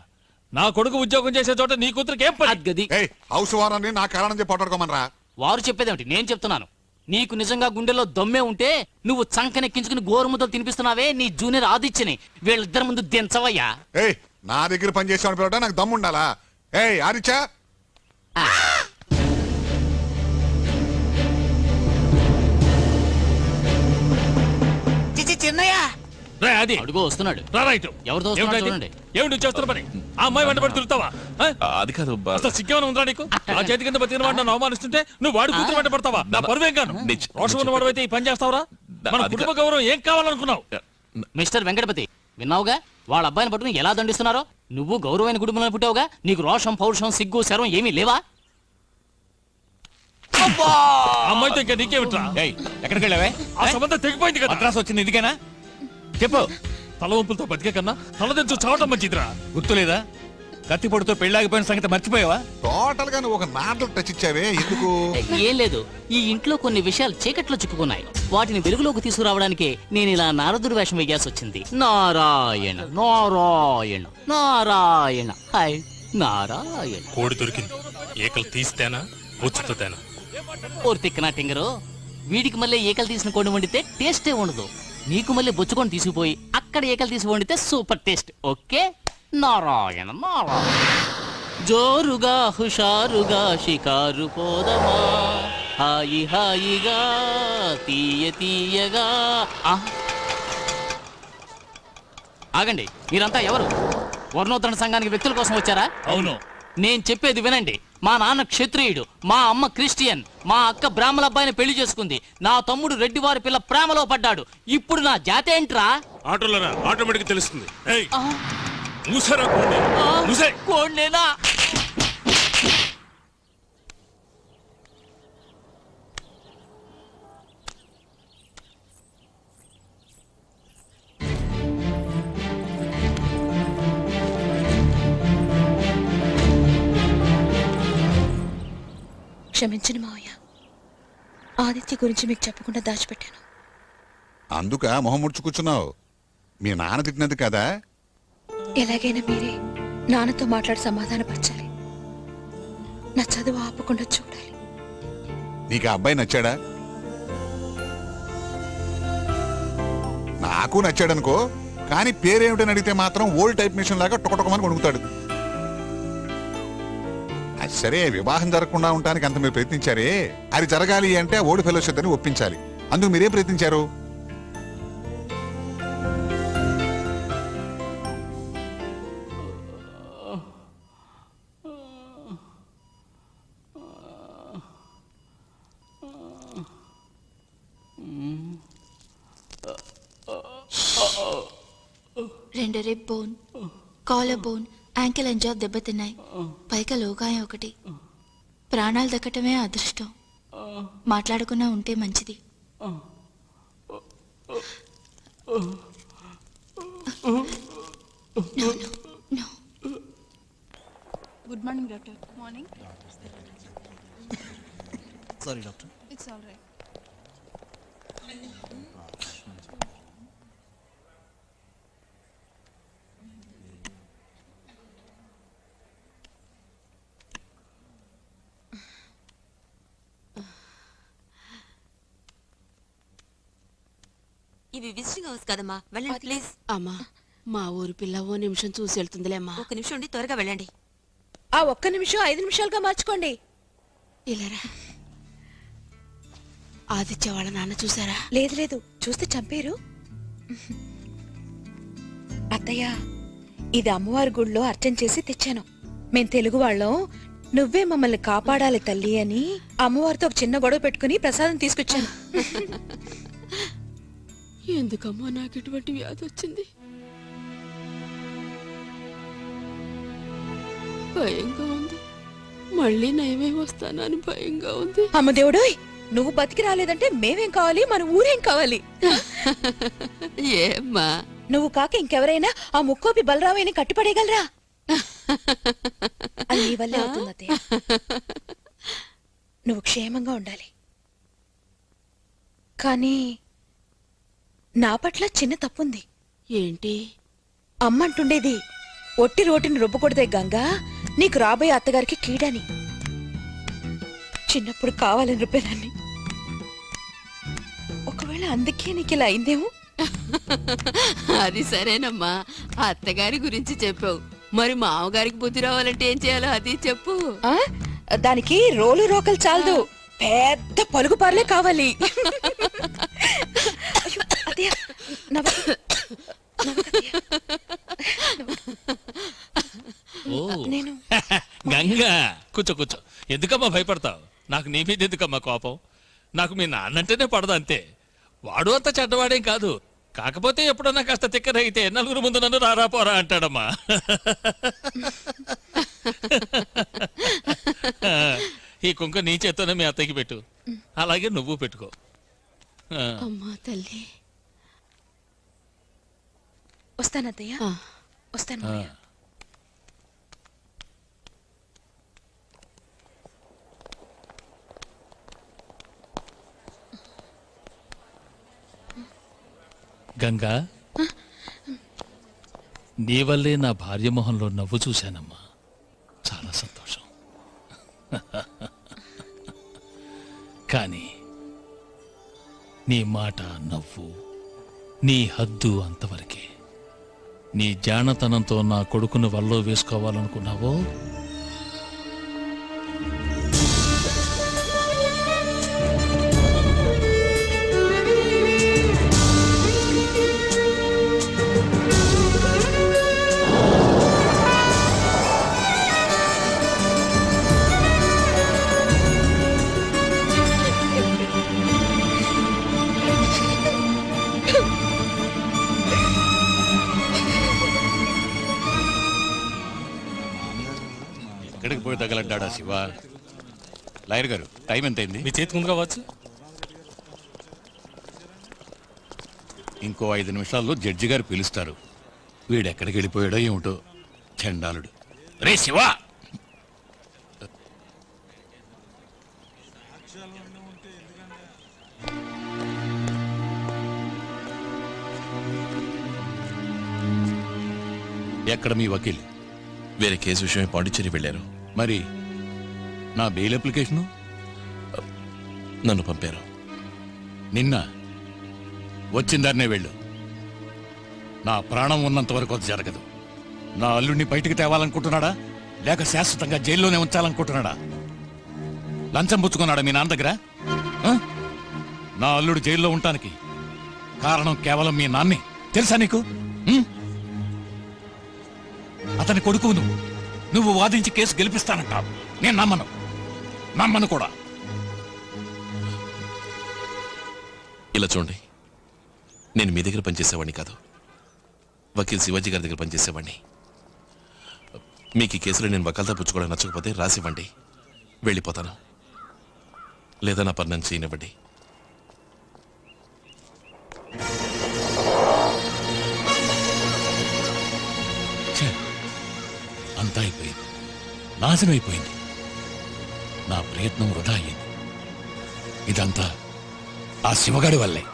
నా కొడుకు ఉద్యోగం చేసే చోట నీ కూతురికి ఏం పని? గది హౌస్ వారాన్ని నా కారణం చెప్పి పట్టుకోమనరా. వారు చెప్పేదేమిటి, నేను చెప్తున్నాను. నీకు నిజంగా గుండెల్లో దమ్మే ఉంటే నువ్వు చంకనెక్కించుకుని గోరుముద్దలు తినిపిస్తున్నావే నీ జూనియర్ ఆదిత్యని వీళ్ళిద్దరి ముందు దించవయ్యా. ఏయ్, నా దగ్గర పని చేసేవాడు పిల్లట నాకు దమ్ము ఉండాలా? ఏయ్ ఆదిత్య, చిన్నయ్య అది అడుగు వస్తున్నాడు. ఎవరితో వస్తున్నాడు చూడండి. ఏమిటి చేస్తున్న పని? ఆ అమ్మాయి వెంట పడి తిరుగుతావా? అది కాదు. సిగ్గేమైనా ఉందా నీకు? ఆ చేతి కింద బతికిన వాడిని నన్ను అవమానిస్తుంటే నువ్వు వాడి కూతురు వెంట పడతావా? నా పరువేం కాను. రోషం ఉన్నవాడు అయితే ఈ పని చేస్తావురా? మన కుటుంబ గౌరవం ఏం కావాలనుకున్నావు? మిస్టర్ వెంకటపతి, విన్నావుగా వాళ్ళ అబ్బాయిని పట్టుకుని ఎలా దండిస్తున్నారో? నువ్వు గౌరవమైన కుటుంబంలో పుట్టావుగా, నీకు రోషం పౌరుషం సిగ్గు శరం ఏమీ లేవా? అమ్మాయితో ఇంకా నీకేమిట్రా? ఎక్కడికి వెళ్ళావే? ఆ సంబంధం తెగిపోయింది కదా. అడ్రస్ వచ్చింది ఇదికేనా? చెప్పు. తలవంపులతో బతికే కన్నా తలదించు చావటం మంచిదిరా. గుర్తులేదా? కత్తిపొడితో పెళ్ళాగిపోయిన సంగతి మర్చిపోయావా? టోటల్ గా నువ్వు ఒక నాటలు టచ్ ఇచ్చావే, ఎందుకు? ఏం లేదు, ఈ ఇంట్లో కొన్ని విషయాలు చీకట్లో చిక్కుకున్నాయి. వాటిని వెలుగులోకి తీసుకురావడానికే నేను ఇలా నారదుడి వేషం వేయాల్సి వచ్చింది. నారాయణ నారాయణ నారాయణ హాయ్ నారాయణ. కోడి దొరికింది. ఏకలు తీస్తేనా ఉచితేనా? ఓర్తిక్కనా టింగరు, వీడికి మళ్ళీ ఏకలు తీసిన కోడి వండితే టేస్టే ఉండదు. నీకు మళ్ళీ బొచ్చుకొని తీసుకుపోయి అక్కడ ఏకలు తీసి వండితే super taste. Okay, Narayana Narayana. జోరుగా హుషారుగా షికారు పోదమా, హాయి హాయిగా తీయ తీయగా. ఆగండి, మీరంతా ఎవరు? వర్ణోత్తరణ సంఘానికి వ్యక్తుల కోసం వచ్చారా? అవును. నేను చెప్పేది వినండి. మా నాన్న క్షత్రియుడు, మా అమ్మ క్రిస్టియన్, మా అక్క బ్రాహ్మణ అబ్బాయిని పెళ్లి చేసుకుంది. నా తమ్ముడు రెడ్డివారి పిల్ల ప్రేమలో పడ్డాడు. ఇప్పుడు నా జాతి ఏంట్రా? ఆటోలరా ఆటోమేటిక్ తెలుస్తుంది. కోండేనా? క్షమించను మావయ్య. ఆదిత్య గురించి మీకు చెప్పకుండా దాచిపెట్టాను. అందుక మొహం ముడుచు కూర్చున్నావు? మీ నాన్న తిట్టినది కదా? ఎలాగైనా మీరే నాన్నతో మాట్లాడి సమాధానపరచాలి. నా చదువు ఆపకుండా చూడాలి. నీకు ఆ అబ్బాయి నచ్చాడా? నాకు నచ్చాడనుకో, కానీ పేరేమిటని అడిగితే మాత్రం ఓల్డ్ టైప్ మిషన్ లాగా టొకటొకమని కొనుక్కుతాడు. అది సరే, వివాహం జరగకుండా ఉండడానికి అంత మీరు ప్రయత్నించారే, అది జరగాలి అంటే ఓల్డ్ ఫెలోషిప్ అని ఒప్పించాలి. అందుకు మీరేం ప్రయత్నించారు? రెండు rib bone, collar bone, ankle and job దెబ్బతిన్నాయి. పైగా లోగాయం ఒకటి. ప్రాణాలు దక్కటమే అదృష్టం. మాట్లాడకుండా ఉంటే మంచిది. Good morning doctor. Morning. Sorry doctor. It's all right. ఇవి విజిటింగ్ హౌస్ కదమ్మా, వెళ్ళండి ప్లీజ్. అమ్మా, మా ఊరి పిల్ల ఓ నిమిషం చూసి వెళ్తుందిలేమ్మా. ఒక నిమిషం ఉండి త్వరగా వెళ్ళండి. ఆ ఒక్క నిమిషం 5 నిమిషాలుగా మార్చుకోండి. ఇలారా. ఆదిత్య వాళ్ళ నాన్న చూసారా? లేదు లేదు, చూస్తే చంపేరు. అత్తయ్య, ఇది అమ్మవారి గుడిలో అర్చన చేసి తెచ్చాను. మేం తెలుగు వాళ్ళం, నువ్వే మమ్మల్ని కాపాడాలి తల్లి అని అమ్మవారితో ఒక చిన్న గొడవ పెట్టుకుని ప్రసాదం తీసుకొచ్చాను. ఎందుకమ్మా నాకు ఇటువంటి వ్యాధి వచ్చింది? భయంగా ఉంది. మళ్ళీ నయమే వస్తానని భయంగా ఉంది. అమ్మ దేవుడు, నువ్వు బతికి రాలేదంటే మేమేం కావాలి, మన ఊరేం కావాలి? ఏమ్మా, నువ్వు కాక ఇంకెవరైనా ఆ ముక్కోపి బలరామయ్యని కట్టిపడేయగలరా? అది నీ వల్లే అవుతుంది అత్తయ్య. నువ్వు క్షేమంగా ఉండాలి. కానీ నా పట్ల చిన్న తప్పుంది. ఏంటి? అమ్మంటుండేది, ఒట్టి రోటిని రుబ్బకూడదే గంగా, నీకు రాబోయే అత్తగారికి కీడని. చిన్నప్పుడు కావాలని రుబ్బేదాన్ని. ఒకవేళ అందుకే నీకు ఇలా అయిందేమో. అది సరేనమ్మా, అత్తగారి గురించి చెప్పావు. మరి మామగారికి బుద్ధి రావాలంటే ఏం చేయాలో అది చెప్పు. ఆ? దానికి రోలు రోకలు చాలదు, పెద్ద పలుగు పార్లే కావాలి. అయ్యో, అత్తయ్య, నేను గంగా, కూర్చో కూర్చో. ఎందుకమ్మా భయపడతావు? నాకు నీ మీద ఎందుకమ్మా కోపం? నాకు మీ నాన్నంటేనే పడదు అంతే. వాడు అంత చెడ్డవాడేం కాదు. కాకపోతే ఎప్పుడన్నా కాస్త తిక్కరయితే నలుగురు ముందు నన్ను రారా పోరా అంటాడమ్మా. ఈ కుంక నీ చేత్తోనే మీ అత్తయ్యకి పెట్టు, అలాగే నువ్వు పెట్టుకో. అమ్మా తల్లి, వస్తానత్తయ్య, వస్తాను. గంగా, నీ వల్లే నా భార్య మొహంలో నవ్వు చూశానమ్మా. చాలా సంతోషం. కానీ నీ మాట, నవ్వు, నీ హద్దు అంతవరకే. నీ జానతనంతో నా కొడుకును వల్లో వేసుకోవాలనుకున్నావో ఎక్కడికి పోయి తగలడ్డా శివ? లాయర్ గారు, టైం ఎంతైంది? మీ చేతికి ఉంది కావచ్చు. ఇంకో 5 నిమిషాల్లో జడ్జి గారు పిలుస్తారు. వీడెక్కడికి వెళ్ళిపోయాడో ఏమిటో, చండాలుడు. రే శివ, ఎక్కడ మీ వకీల్? వేరే కేసు విషయమై పాండిచ్చేరి వెళ్ళారు. మరి నా బెయిల్ అప్లికేషను? నన్ను పంపారు. నిన్న వచ్చిందాన్నే వెళ్ళు. నా ప్రాణం ఉన్నంత వరకు అది జరగదు. నా అల్లుడిని బయటికి తేవాలనుకుంటున్నాడా లేక శాశ్వతంగా జైల్లోనే ఉంచాలనుకుంటున్నాడా? లంచం పుచ్చుకున్నాడా మీ నాన్న దగ్గర? నా అల్లుడు జైల్లో ఉండటానికి కారణం కేవలం మీ నాన్నే. తెలుసా నీకు? అతని కొడుకు నువ్వు వాదించి కేసు గెలిపిస్తానంటావు. నేను నమ్మను కూడా. ఇలా చూడండి, నేను మీ దగ్గర పనిచేసేవాడిని కాదు, వకీల్ శివాజీ గారి దగ్గర పనిచేసేవాడిని. మీకు ఈ కేసులో నేను వకాల్తా పుచ్చుకోవడం నచ్చకపోతే రాసివ్వండి, వెళ్ళిపోతాను. లేదా నా పని చేయనివ్వండి. అంతా అయిపోయింది, నాశనం అయిపోయింది. నా ప్రయత్నం వృధా అయ్యింది. ఇదంతా ఆ శివగాడి వల్లే.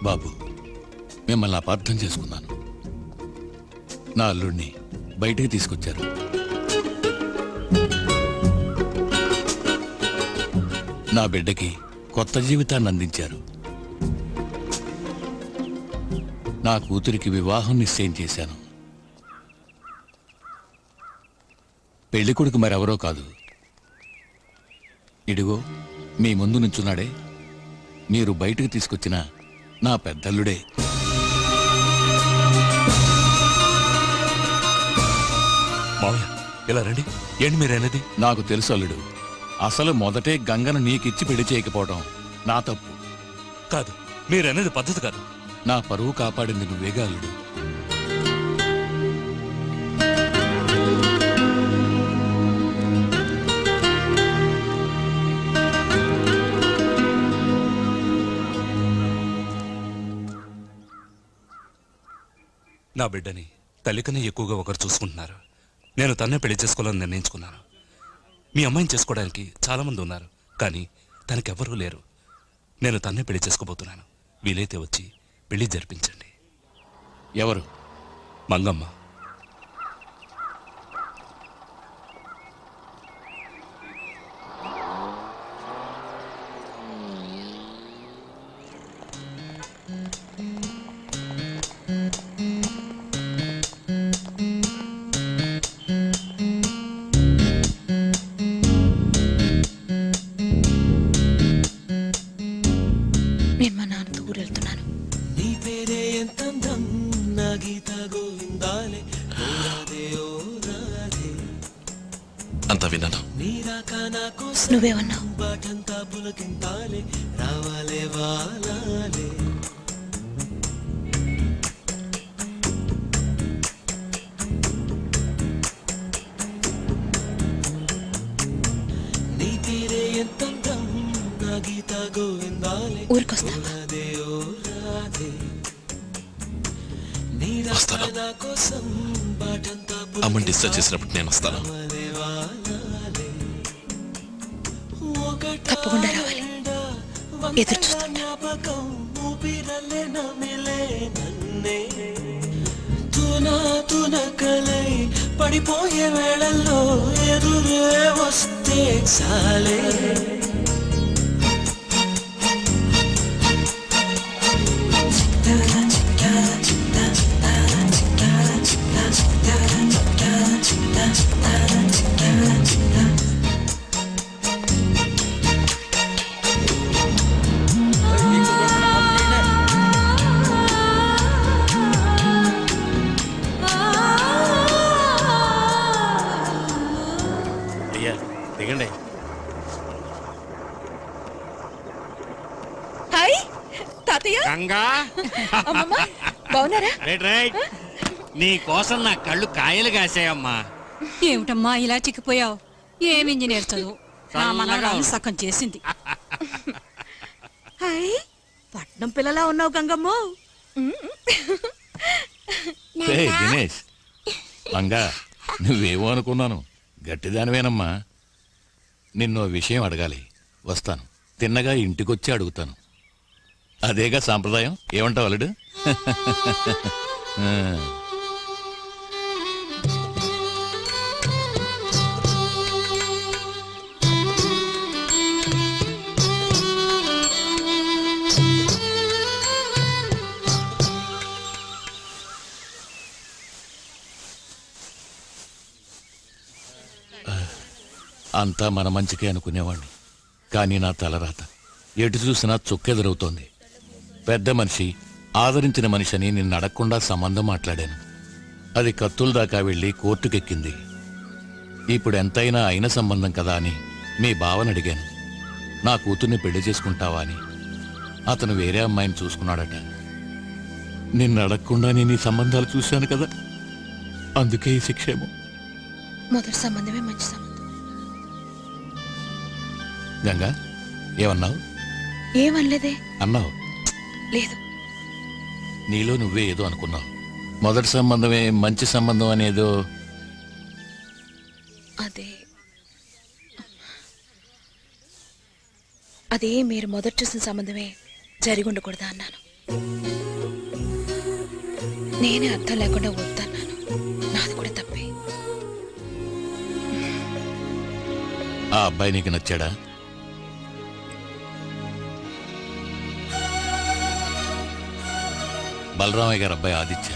బాబు, మిమ్మల్ని అపార్థం చేసుకున్నాను. నా అల్లుడిని బయటికి తీసుకొచ్చారు. నా బిడ్డకి కొత్త జీవితాన్ని అందించారు. నా కూతురికి వివాహం నిశ్చయం చేశాను. పెళ్లి కొడుకు మరెవరో కాదు, ఇడిగో మీ ముందు నుంచున్నాడే, మీరు బయటకు తీసుకొచ్చిన నా పెద్దల్లుడే. మావయ్య ఇలా రండి. ఏంటి మీరనేది? నాకు తెలుసు అల్లుడు, అసలు మొదటే గంగను నీకిచ్చి పెళ్లి చేయకపోవడం నా తప్పు కాదు. మీరనేది పద్ధతి కాదు. నా పరువు కాపాడింది నువ్వేగా అల్లుడు. నా బిడ్డని తల్లికన్నా ఎక్కువగా ఒకరు చూసుకుంటున్నారు. నేను తన్నే పెళ్లి చేసుకోవాలని నిర్ణయించుకున్నాను. మీ అమ్మాయిని చేసుకోవడానికి చాలా మంది ఉన్నారు, కానీ తనకెవ్వరూ లేరు. నేను తన్నే పెళ్లి చేసుకోబోతున్నాను. వీలైతే వచ్చి పెళ్లి జరిపించండి. ఎవరు? మంగమ్మ. నేను మా నాన్నతో ఊరు వెళ్తున్నాను. నీ పేరే ఎంత అందం నా గీత గోవిందాలే ఓరాదే ఓరాదే. అంతా విన్నాను. నీరాక నా కోసం నువ్వేమన్నావు? బాటంతా పులకింతాలే రావాలే వాలాలే. నీ పేరే ఎంత అందం నా గీత గోవిందాలే ఊరికొస్తావా? ఓరాదే ఓరాదే. వస్తాను. నీరాక నా కోసం బాటంతా అమ్మని డిశ్చార్జ్ చేసినప్పుడు నేను వస్తాను. తప్పకుండా రావాలి. ఎదురు చూస్తున్నా. తునకలై పడిపోయే వేళల్లో ఎదురే వస్తే సాలే. దిగండి. హాయ్ తాతయ్య గంగా అమ్మమ్మ బాగున్నారా? రైట్ రైట్ నీ కోసం నా కళ్ళు కాయలు కాసాయమ్మా. ఏమిటమ్మా ఇలా చిక్కిపోయావు? ఏం ఇంజనీర్ చదువు నా మనవరాలు ఉంది. సగం చేసింది. హాయ్ పట్నం పిల్లలా ఉన్నావు గంగమ్మ. ఏయ్, దినేష్ మంగా నువ్వేమో అనుకున్నాను, గట్టిదానివేనమ్మా. నిన్నో విషయం అడగాలి, వస్తాను. తిన్నగా ఇంటికొచ్చి అడుగుతాను. అదేగా సాంప్రదాయం. ఏమంటావు అల్లుడు? ఆ. అంతా మన మంచికే అనుకునేవాణ్ణి, కానీ నా తలరాత ఎటు చూసినా చుక్కెదురవుతోంది. పెద్ద మనిషి, ఆదరించిన మనిషి అని నిన్ను అడగకుండా సంబంధం మాట్లాడాను. అది కత్తుల దాకా వెళ్ళి కోర్టుకెక్కింది. ఇప్పుడు ఎంతైనా అయిన సంబంధం కదా అని మీ బావని అడిగాను, నా కూతుర్ని పెళ్లి చేసుకుంటావా అని. అతను వేరే అమ్మాయిని చూసుకున్నాడట. నిన్ను అడగకుండా నేను ఈ సంబంధాలు చూశాను కదా, అందుకే ఈ శిక్షేమో. మొదటి సంబంధమే మంచి సంబంధం. గంగా ఏమన్నావు? ఏమనలేదే. అన్నావు లేదు. నీలో నువ్వే ఏదో అనుకున్నావు. మొదటి సంబంధమే మంచి సంబంధం అనేదో. అదే మీరు మొదట చూసిన సంబంధమే జరిగి ఉండకూడదా అన్నాను. నేనే అర్థం లేకుండా వద్దన్నాను. నాది కూడా తప్పే. ఆ అబ్బాయి నీకు నచ్చాడా? బలరామయ్య గారు అబ్బాయి ఆదిత్య.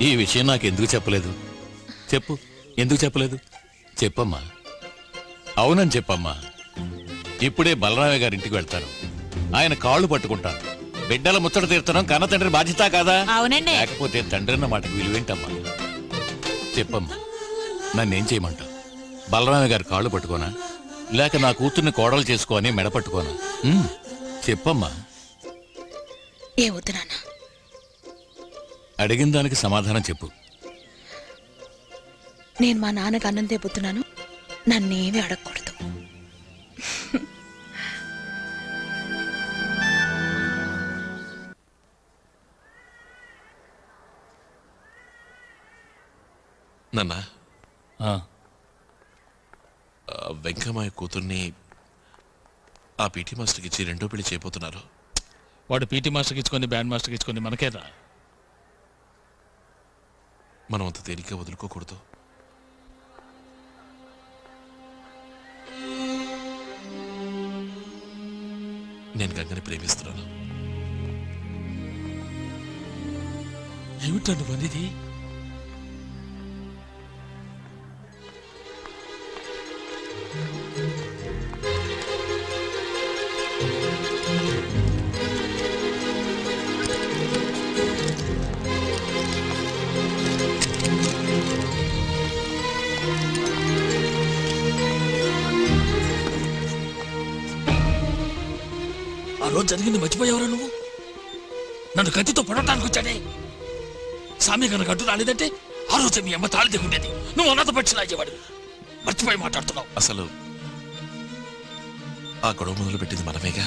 ఈ విషయం నాకు ఎందుకు చెప్పలేదు? చెప్పు, ఎందుకు చెప్పలేదు? చెప్పమ్మా. అవునని చెప్పమ్మా. ఇప్పుడే బలరామయ్య గారి ఇంటికి వెళ్తాను, ఆయన కాళ్ళు పట్టుకుంటాను. బిడ్డల ముచ్చట తీర్చడం కన్న తండ్రి బాధ్యత కాదా? అవునండి. లేకపోతే తండ్రి అన్న మాటకు విలువేంటమ్మా? చెప్పమ్మా, నన్నేం చేయమంటావు? బలరామయ్య గారి కాళ్ళు పట్టుకోనా, లేక నా కూతుర్ని కోడలు చేసుకోని మెడ పట్టుకోనా? చెప్పమ్మా. ఏ వద్దు నాన్న. అడిగిన దానికి సమాధానం చెప్పు. నేను మా నాన్నకు అన్నం తెప్పుతున్నాను, నన్నేమీ అడగకూడదు. నాన్న, ఆ, వెంకమ్మాయి కూతుర్ని ఆ పీటీ మాస్టర్కి ఇచ్చి రెండో పెళ్లి చేయబోతున్నారు. వాడు పీటీ మాస్టర్కి ఇచ్చుకొని బ్యాండ్ మాస్టర్కి ఇచ్చుకొని మనకేరా. మనం అంత తేలిగ్గా వదులుకోకూడదు. నేను గంగని ప్రేమిస్తున్నాను. ఏమిటా నువ్వు అనేది? ఆ రోజు జరిగింది మర్చిపోయావురా నువ్వు? నన్ను కత్తితో పొడవటానికి వచ్చాడే సామి కనుక అడ్డు రాలేదంటే ఆ రోజు మీ అమ్మ తాళి దిగుండేది. నువ్వు అన్నత పక్షిలా అయ్యేవాడు. మర్చిపోయి మాట్లాడుతున్నావు. అసలు ఆ గొడవ మొదలు పెట్టింది మనమేగా.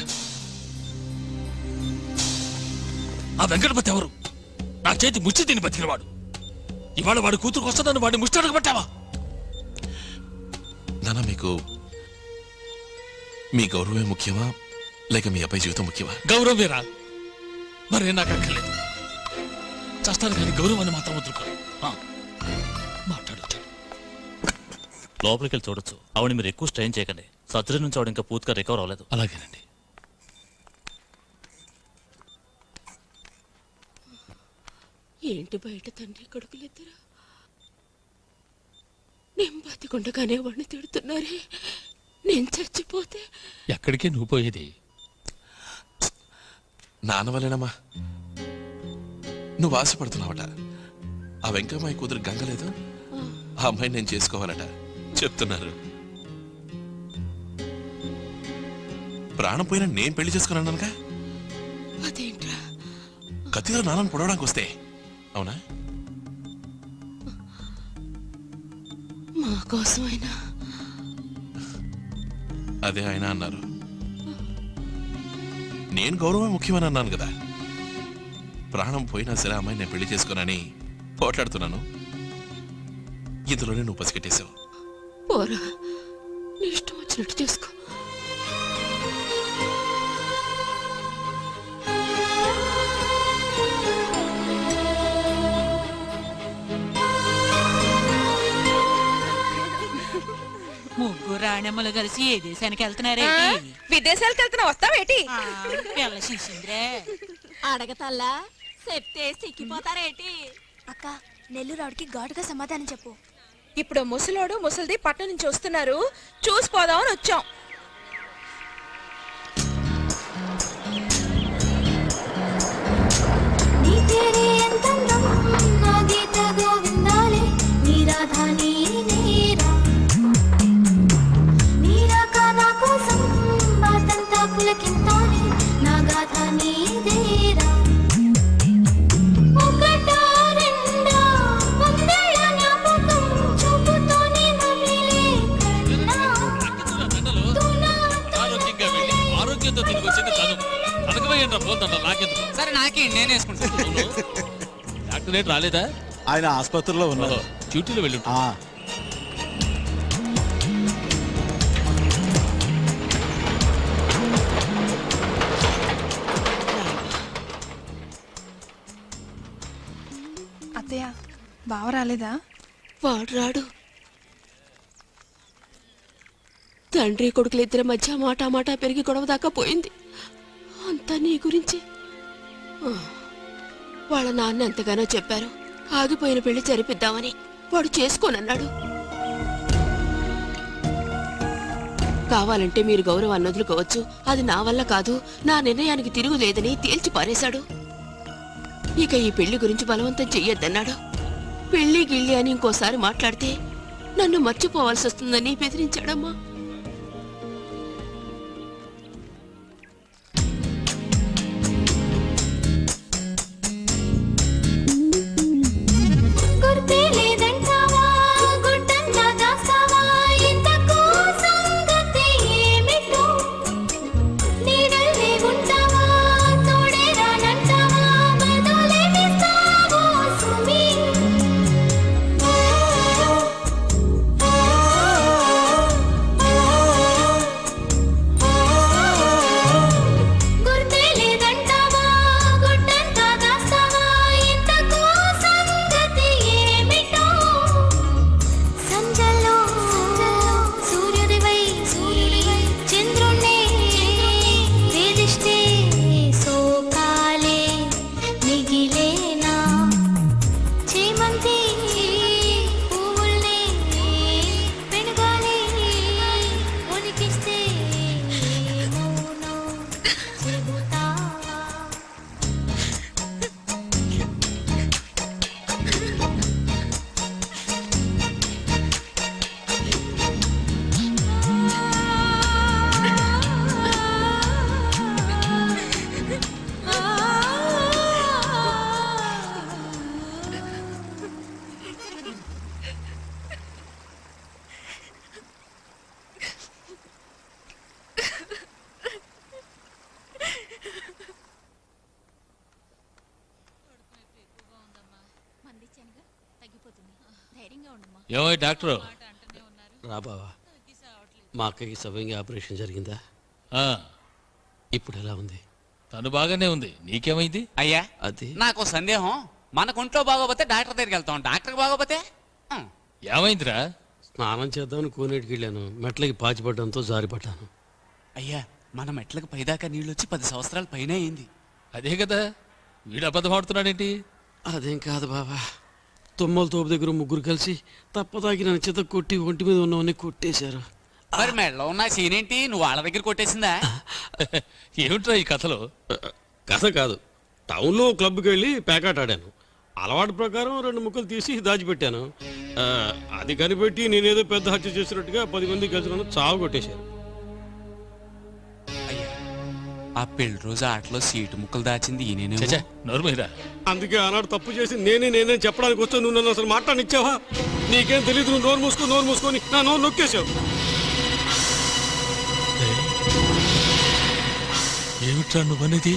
ఆ వెంకటపతి ఎవరు? నా చేతి ముచ్చి తిని బతికినవాడు. ఇవాళ వాడి కూతురు వస్తుందని వాడిని ముష్టి అడగబట్టావా? నాన్న, మీకు మీ గౌరవమే ముఖ్యమా లేక మీ అబ్బాయి జీవితం ముఖ్యమా? గౌరవేరా, మరే నాకు అక్కర్లేదు. చస్తాను కానీ గౌరవాన్ని మాత్రం వదులుకోను. మాట్లాడొచ్చు. లోపలికి వెళ్ళి చూడొచ్చు. ఆవిడ మీరు ఎక్కువ స్ట్రెయిన్ చేయకండి. సర్జరీ నుంచి ఆవిడ ఇంకా పూర్తిగా రికవర్ అవ్వలేదు. అలాగేనండి. ఏంటి బయట తండ్రి కొడుకులిద్దరు నేను బతికుండగానే వాడిని తిడుతున్నారే. నేను చచ్చిపోతే ఎక్కడికే నువ్వు పోయేది? నాన్న వల్లేనమ్మా. నువ్వు ఆశపడుతున్నావట. ఆ వెంకమ్మాయి కూతురు గంగ లేదు, ఆ అమ్మాయిని నేను చేసుకోవాలట చెప్తున్నారు. ప్రాణం పోయినా నేను పెళ్లి చేసుకున్నానుగా. అదేంట్రా? కత్తిలో నాన్నను పొడవడానికి వస్తే అవునా? మా కోసమైనా అదే ఆయన అన్నారు. నేను గౌరవం ముఖ్యమని అన్నాను కదా. ప్రాణం పోయినా సరే అమ్మాయి నేను పెళ్లి చేసుకోనని పోట్లాడుతున్నాను. ఇందులోనే నువ్వు పసిగట్టేశావు. పోరా, నీ ఇష్టం వచ్చినట్టు చేసుకో. ముగ్గురు రాణమ్మలు కలిసి ఏ దేశానికి వెళ్తున్నారేంటి? విదేశాలకు వెళ్తున్నా వస్తావేటి? పిల్ల శిశింద్రే అడగతల్లా చెప్తే సిక్కిపోతారేటి? అక్క నెల్లూరాడికి ఘాటుగా సమాధానం చెప్పు. ఇప్పుడు ముసలోడు ముసలిది పట్నం నుంచి వస్తున్నారు, చూసిపోదామని వచ్చాం. నీ తేరే ఎంతందం నా గీత గోవిందాలే నీ రాధా నీ నేరా నీరాక నా కోసం బాతంతా పులకింతాలే నా గాథ నీదేరా ఒకటా రెండా వందేళ్ల జ్ఞాపకం చూపుతోనే నమిలే కన్నా ఆరోగ్యంగా వెళ్ళి ఆరోగ్యంతో తిరిగి వచ్చింది తను. తనకమయ్యండి పోతుంట నాకెందుకు? సరే నాకే నేను వేసుకుంటాను. డాక్టర్ రేటు రాలేదా? ఆయన ఆసుపత్రిలో ఉన్నారు. డ్యూటీలో వెళ్ళి అత్తయ్య బావ రాలేదా? వాడు రాడు. తండ్రి కొడుకులు ఇద్దరి మధ్య మాటా పెరిగి గొడవ దాకా పోయింది. అంతా నీ గురించి. వాళ్ళ నాన్న ఎంతగానో చెప్పారు, ఆగిపోయిన పెళ్లి జరిపిద్దామని. వాడు చేసుకోనన్నాడు. కావాలంటే మీరు గౌరవాన్ని వదులుకోవచ్చు, అది నా వల్ల కాదు, నా నిర్ణయానికి తిరుగులేదని తేల్చి పారేశాడు. ఇక ఈ పెళ్లి గురించి బలవంతం చెయ్యొద్దన్నాడు. పెళ్లి గిళ్ళి అని ఇంకోసారి మాట్లాడితే నన్ను మర్చిపోవాల్సి వస్తుందని బెదిరించాడమ్మా. ఏమో డాక్టర్ రా బావా, మా అక్కకి సవ్యంగా ఆపరేషన్ జరిగిందా? ఇప్పుడు ఎలా ఉంది? తను బాగానే ఉంది. నీకేమైంది? అయ్యా అది నాకు సందేహం. మనకు ఒంట్లో బాగోపోతే డాక్టర్ దగ్గరికి వెళ్తాం, డాక్టర్ బాగోపోతే ఏమైందిరా? స్నానం చేద్దామని కోనేటికి వెళ్ళాను, మెట్లకి పాచిపడ్డంతో జారిపడ్డాను. అయ్యా మన మెట్లకు పైదాకా నీళ్ళు వచ్చి 10 సంవత్సరాల పైన అయింది. అదే కదా, వీడు అబద్ధం ఆడుతున్నాడేంటి? అదేం కాదు బాబా, తుమ్మల తోపు దగ్గర ముగ్గురు కలిసి తప్పదాకి నన్ను చేత కొట్టి ఒంటి మీద ఉన్నవన్నీ కొట్టేశారు. మరి మెడలో ఉన్న సీనేంటి, నువ్వు వాళ్ళ దగ్గర కొట్టేసిందా? ఏమిట్రా ఈ కథలో? కథ కాదు, టౌన్లో క్లబ్కి వెళ్ళి ప్యాకాట్ ఆడాను. అలవాటు ప్రకారం 2 ముక్కలు తీసి దాచిపెట్టాను. అది కనిపెట్టి నేనేదో పెద్ద హత్య చేసినట్టుగా 10 మంది కలిసి నన్ను చావు కొట్టేశారు. ఆ పెళ్లి రోజు ఆటలో సీటు ముక్కలు దాచింది నోరుమీరా. అందుకే ఆనాడు తప్పు చేసి నేనే చెప్పడానికి వస్తే నువ్వు నన్ను అసలు మాట్లాడిచ్చావా? నీకేం తెలియదు, నువ్వు నోరు మూసుకొని నా నోరు నొక్కేశావు. ఏమిట్రా నువ్వనేది?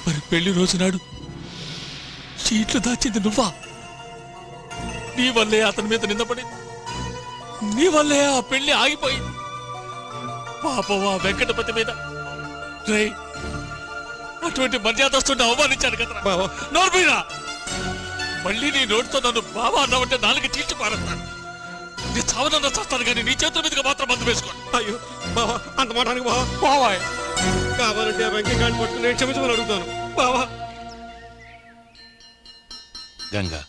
మరి పెళ్లి రోజు నాడు సీట్లు దాచింది నువ్వా? నీ వల్లే అతని మీద నిందపడింది, నీ వల్లే ఆ పెళ్లి ఆగిపోయింది. పాపం ఆ వెంకటపతి మీద రేయ్ అటువంటి మర్యాదస్తుని అవమానించాను కదరా. నోర్మీరా, మళ్ళీ నీ నోటితో నన్ను బావా అన్నావంటే 4 చీల్చి పారేస్తాను. నీ చావనన్నా చేస్తాను కానీ నీ చేతుల మీదుగా మాత్రం మందు వేసుకోండి. అయ్యో బావా, అంత మాటానికి బావా కావాలంటే ఆ వెంకయ్య గారిని పట్టుకుని నేను క్షమించమని అడుగుతాను బావా. గంగా,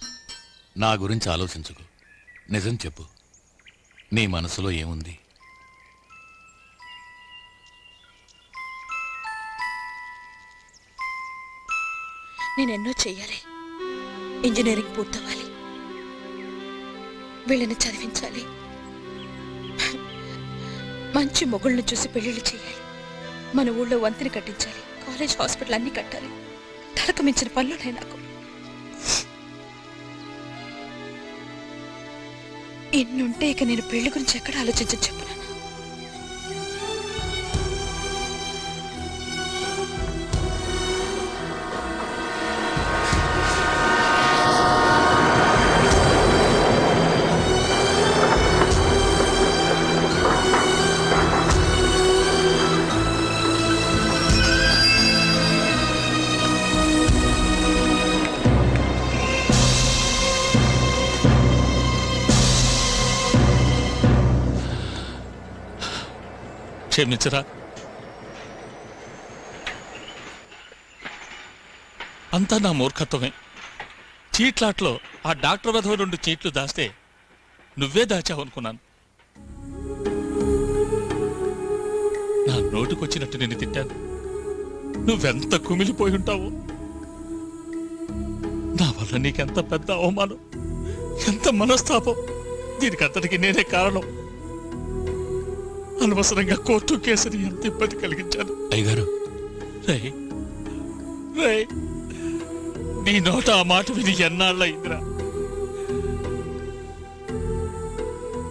నా గురించి ఆలోచించుకు. నిజం చెప్పు, నీ మనసులో ఏముంది? నేనెన్నో చెయ్యాలి. ఇంజనీరింగ్ పూర్తవ్వాలి, వీళ్ళని చదివించాలి, మంచి మొగుళ్ళని చూసి పెళ్లిళ్ళు చేయాలి, మన ఊళ్ళో వంతిని కట్టించాలి, కాలేజ్ హాస్పిటల్ అన్ని కట్టాలి. తలకు మించిన పనులున్నాయి నాకు. ఇన్నుంటే ఇక నేను పెళ్లి గురించి ఎక్కడ ఆలోచించని చెప్పను. క్షమించరా, అంతా నా మూర్ఖత్వమే. చీట్లాట్లో ఆ డాక్టర్ వధవ 2 చీట్లు దాస్తే నువ్వే దాచావనుకున్నాను. నా నోటుకొచ్చినట్టు నిన్ను తిట్టాను. నువ్వెంత కుమిలిపోయి ఉంటావో. నా వల్ల నీకెంత పెద్ద అవమానం, ఎంత మనస్తాపం. దీనికంతటికి నేనే కారణం. అనవసరంగా కోర్టు కేసుని ఎంత ఇబ్బంది కలిగించాను. అయ్యగారు, నీ నోట ఆ మాట విని ఎన్నాళ్ళయిందిరా.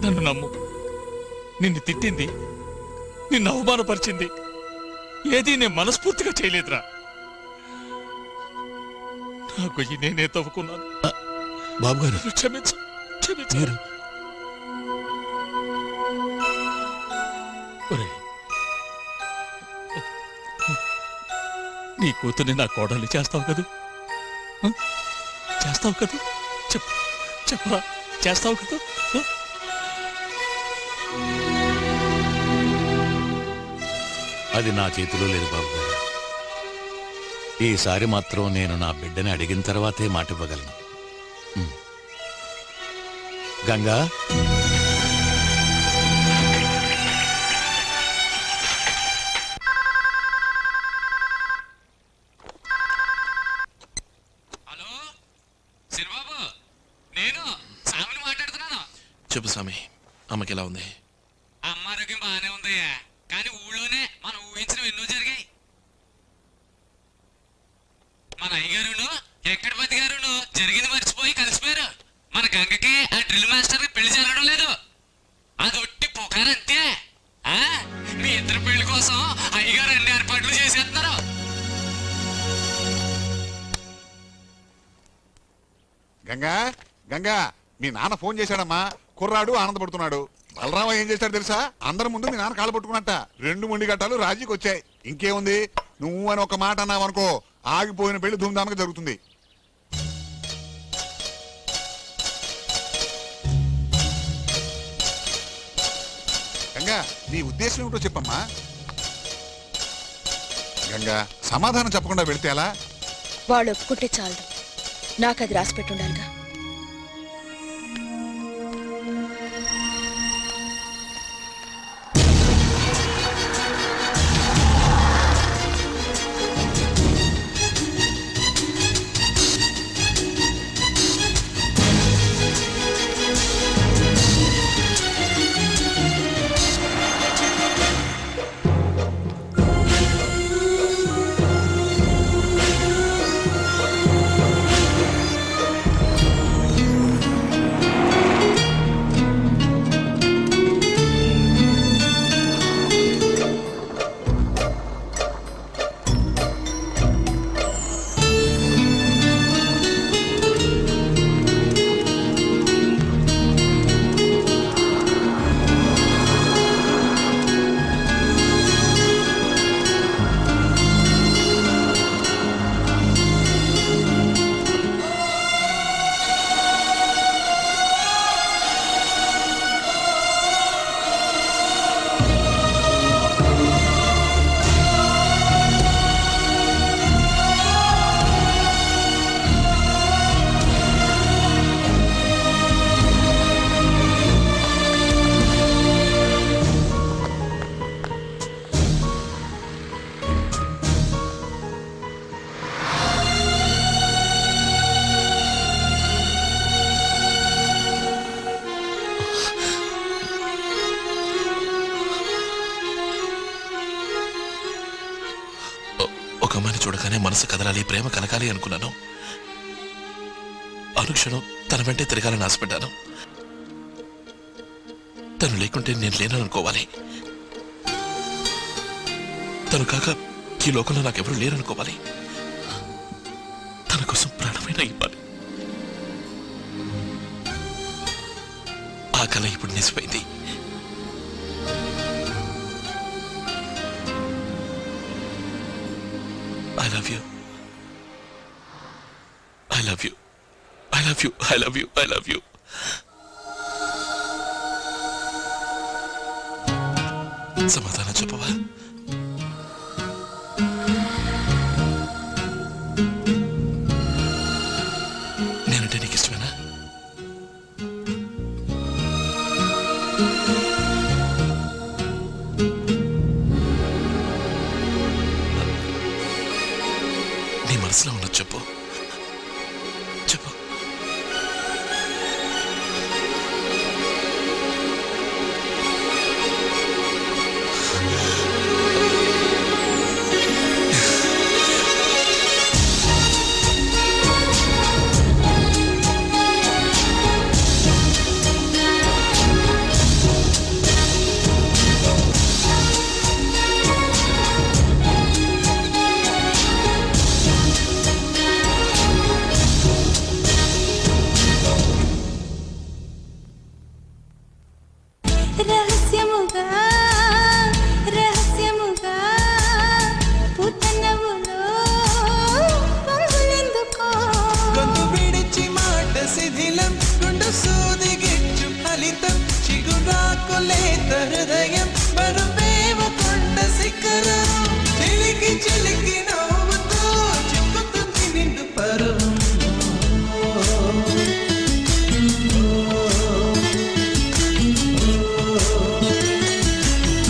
నన్ను నమ్ము, నిన్ను తిట్టింది, నిన్ను అవమానపరిచింది ఏదీ నేను మనస్ఫూర్తిగా చేయలేదురా. నా గొయ్యి నేనే తవ్వుకున్నాను. బాబు గారు, క్షమించు, క్షమించు. నీ కూతుర్ని నా కోడలు చేస్తావు కదూ? చేస్తావు కదూ? చెప్పరా, చేస్తావు కదూ? అది నా చేతిలో లేదు బాబు గారు. ఈసారి మాత్రం నేను నా బిడ్డని అడిగిన తర్వాతే మాట ఇవ్వగలను. గంగా, చెప్పు స్వామి, అమ్మకి ఎలా ఉంది? అమ్మ ఆరోగ్యం బాగానే ఉందయ్యా, కానీ ఊళ్ళోనే మనం ఊహించడం ఎన్నో జరిగాయి. మన అయ్యగారును వెంకటపతి గారును జరిగింది మర్చిపోయి కలిసిపోయారు. మన గంగకి ఆ డ్రిల్ మాస్టర్ పెళ్లి జరగడం లేదు, అది ఒట్టి పుకారంతే. మీ ఇద్దరు పెళ్లి కోసం అయ్యగారు అన్ని ఏర్పాట్లు చేసేస్తున్నారు. గంగా, గంగా, మీ నాన్న ఫోన్ చేశాడమ్మా. కుర్రాడు ఆనందపడుతున్నాడు. బలరామ ఏం చేశాడు తెలుసా? అందరి ముందు మీ నాన్న కాళ్ళు పట్టుకున్నట్ట 2 మొండి గట్టాలు రాజీకి వచ్చాయి. ఇంకేముంది, నువ్వు అని ఒక మాట అన్నావనుకో, ఆగిపోయిన పెళ్లి ధూమ్ధామ్గా జరుగుతుంది. గంగా, నీ ఉద్దేశం ఏమిటో చెప్పమ్మా. గంగా, సమాధానం చెప్పకుండా వెళితే ఎలా? వాళ్ళు ఒప్పుకుంటే చాలు, నాకు అది రాసి పెట్టుండాలిగా. కదలాలి, ప్రేమ కలగాలి అనుకున్నాను. అనుక్షణం తన వెంటే తిరగాలని ఆశపడ్డాను. తను లేకుంటే నేను లేననుకోవాలి. తను కాక ఈ లోకంలో నాకెవరూ లేరనుకోవాలి. తన కోసం ప్రాణమైన ఇవ్వాలి. ఆ కళ ఇప్పుడు నిజమైంది. I love you. I love you. I love you. I love you. I love you. సమాధానం చెప్పవా?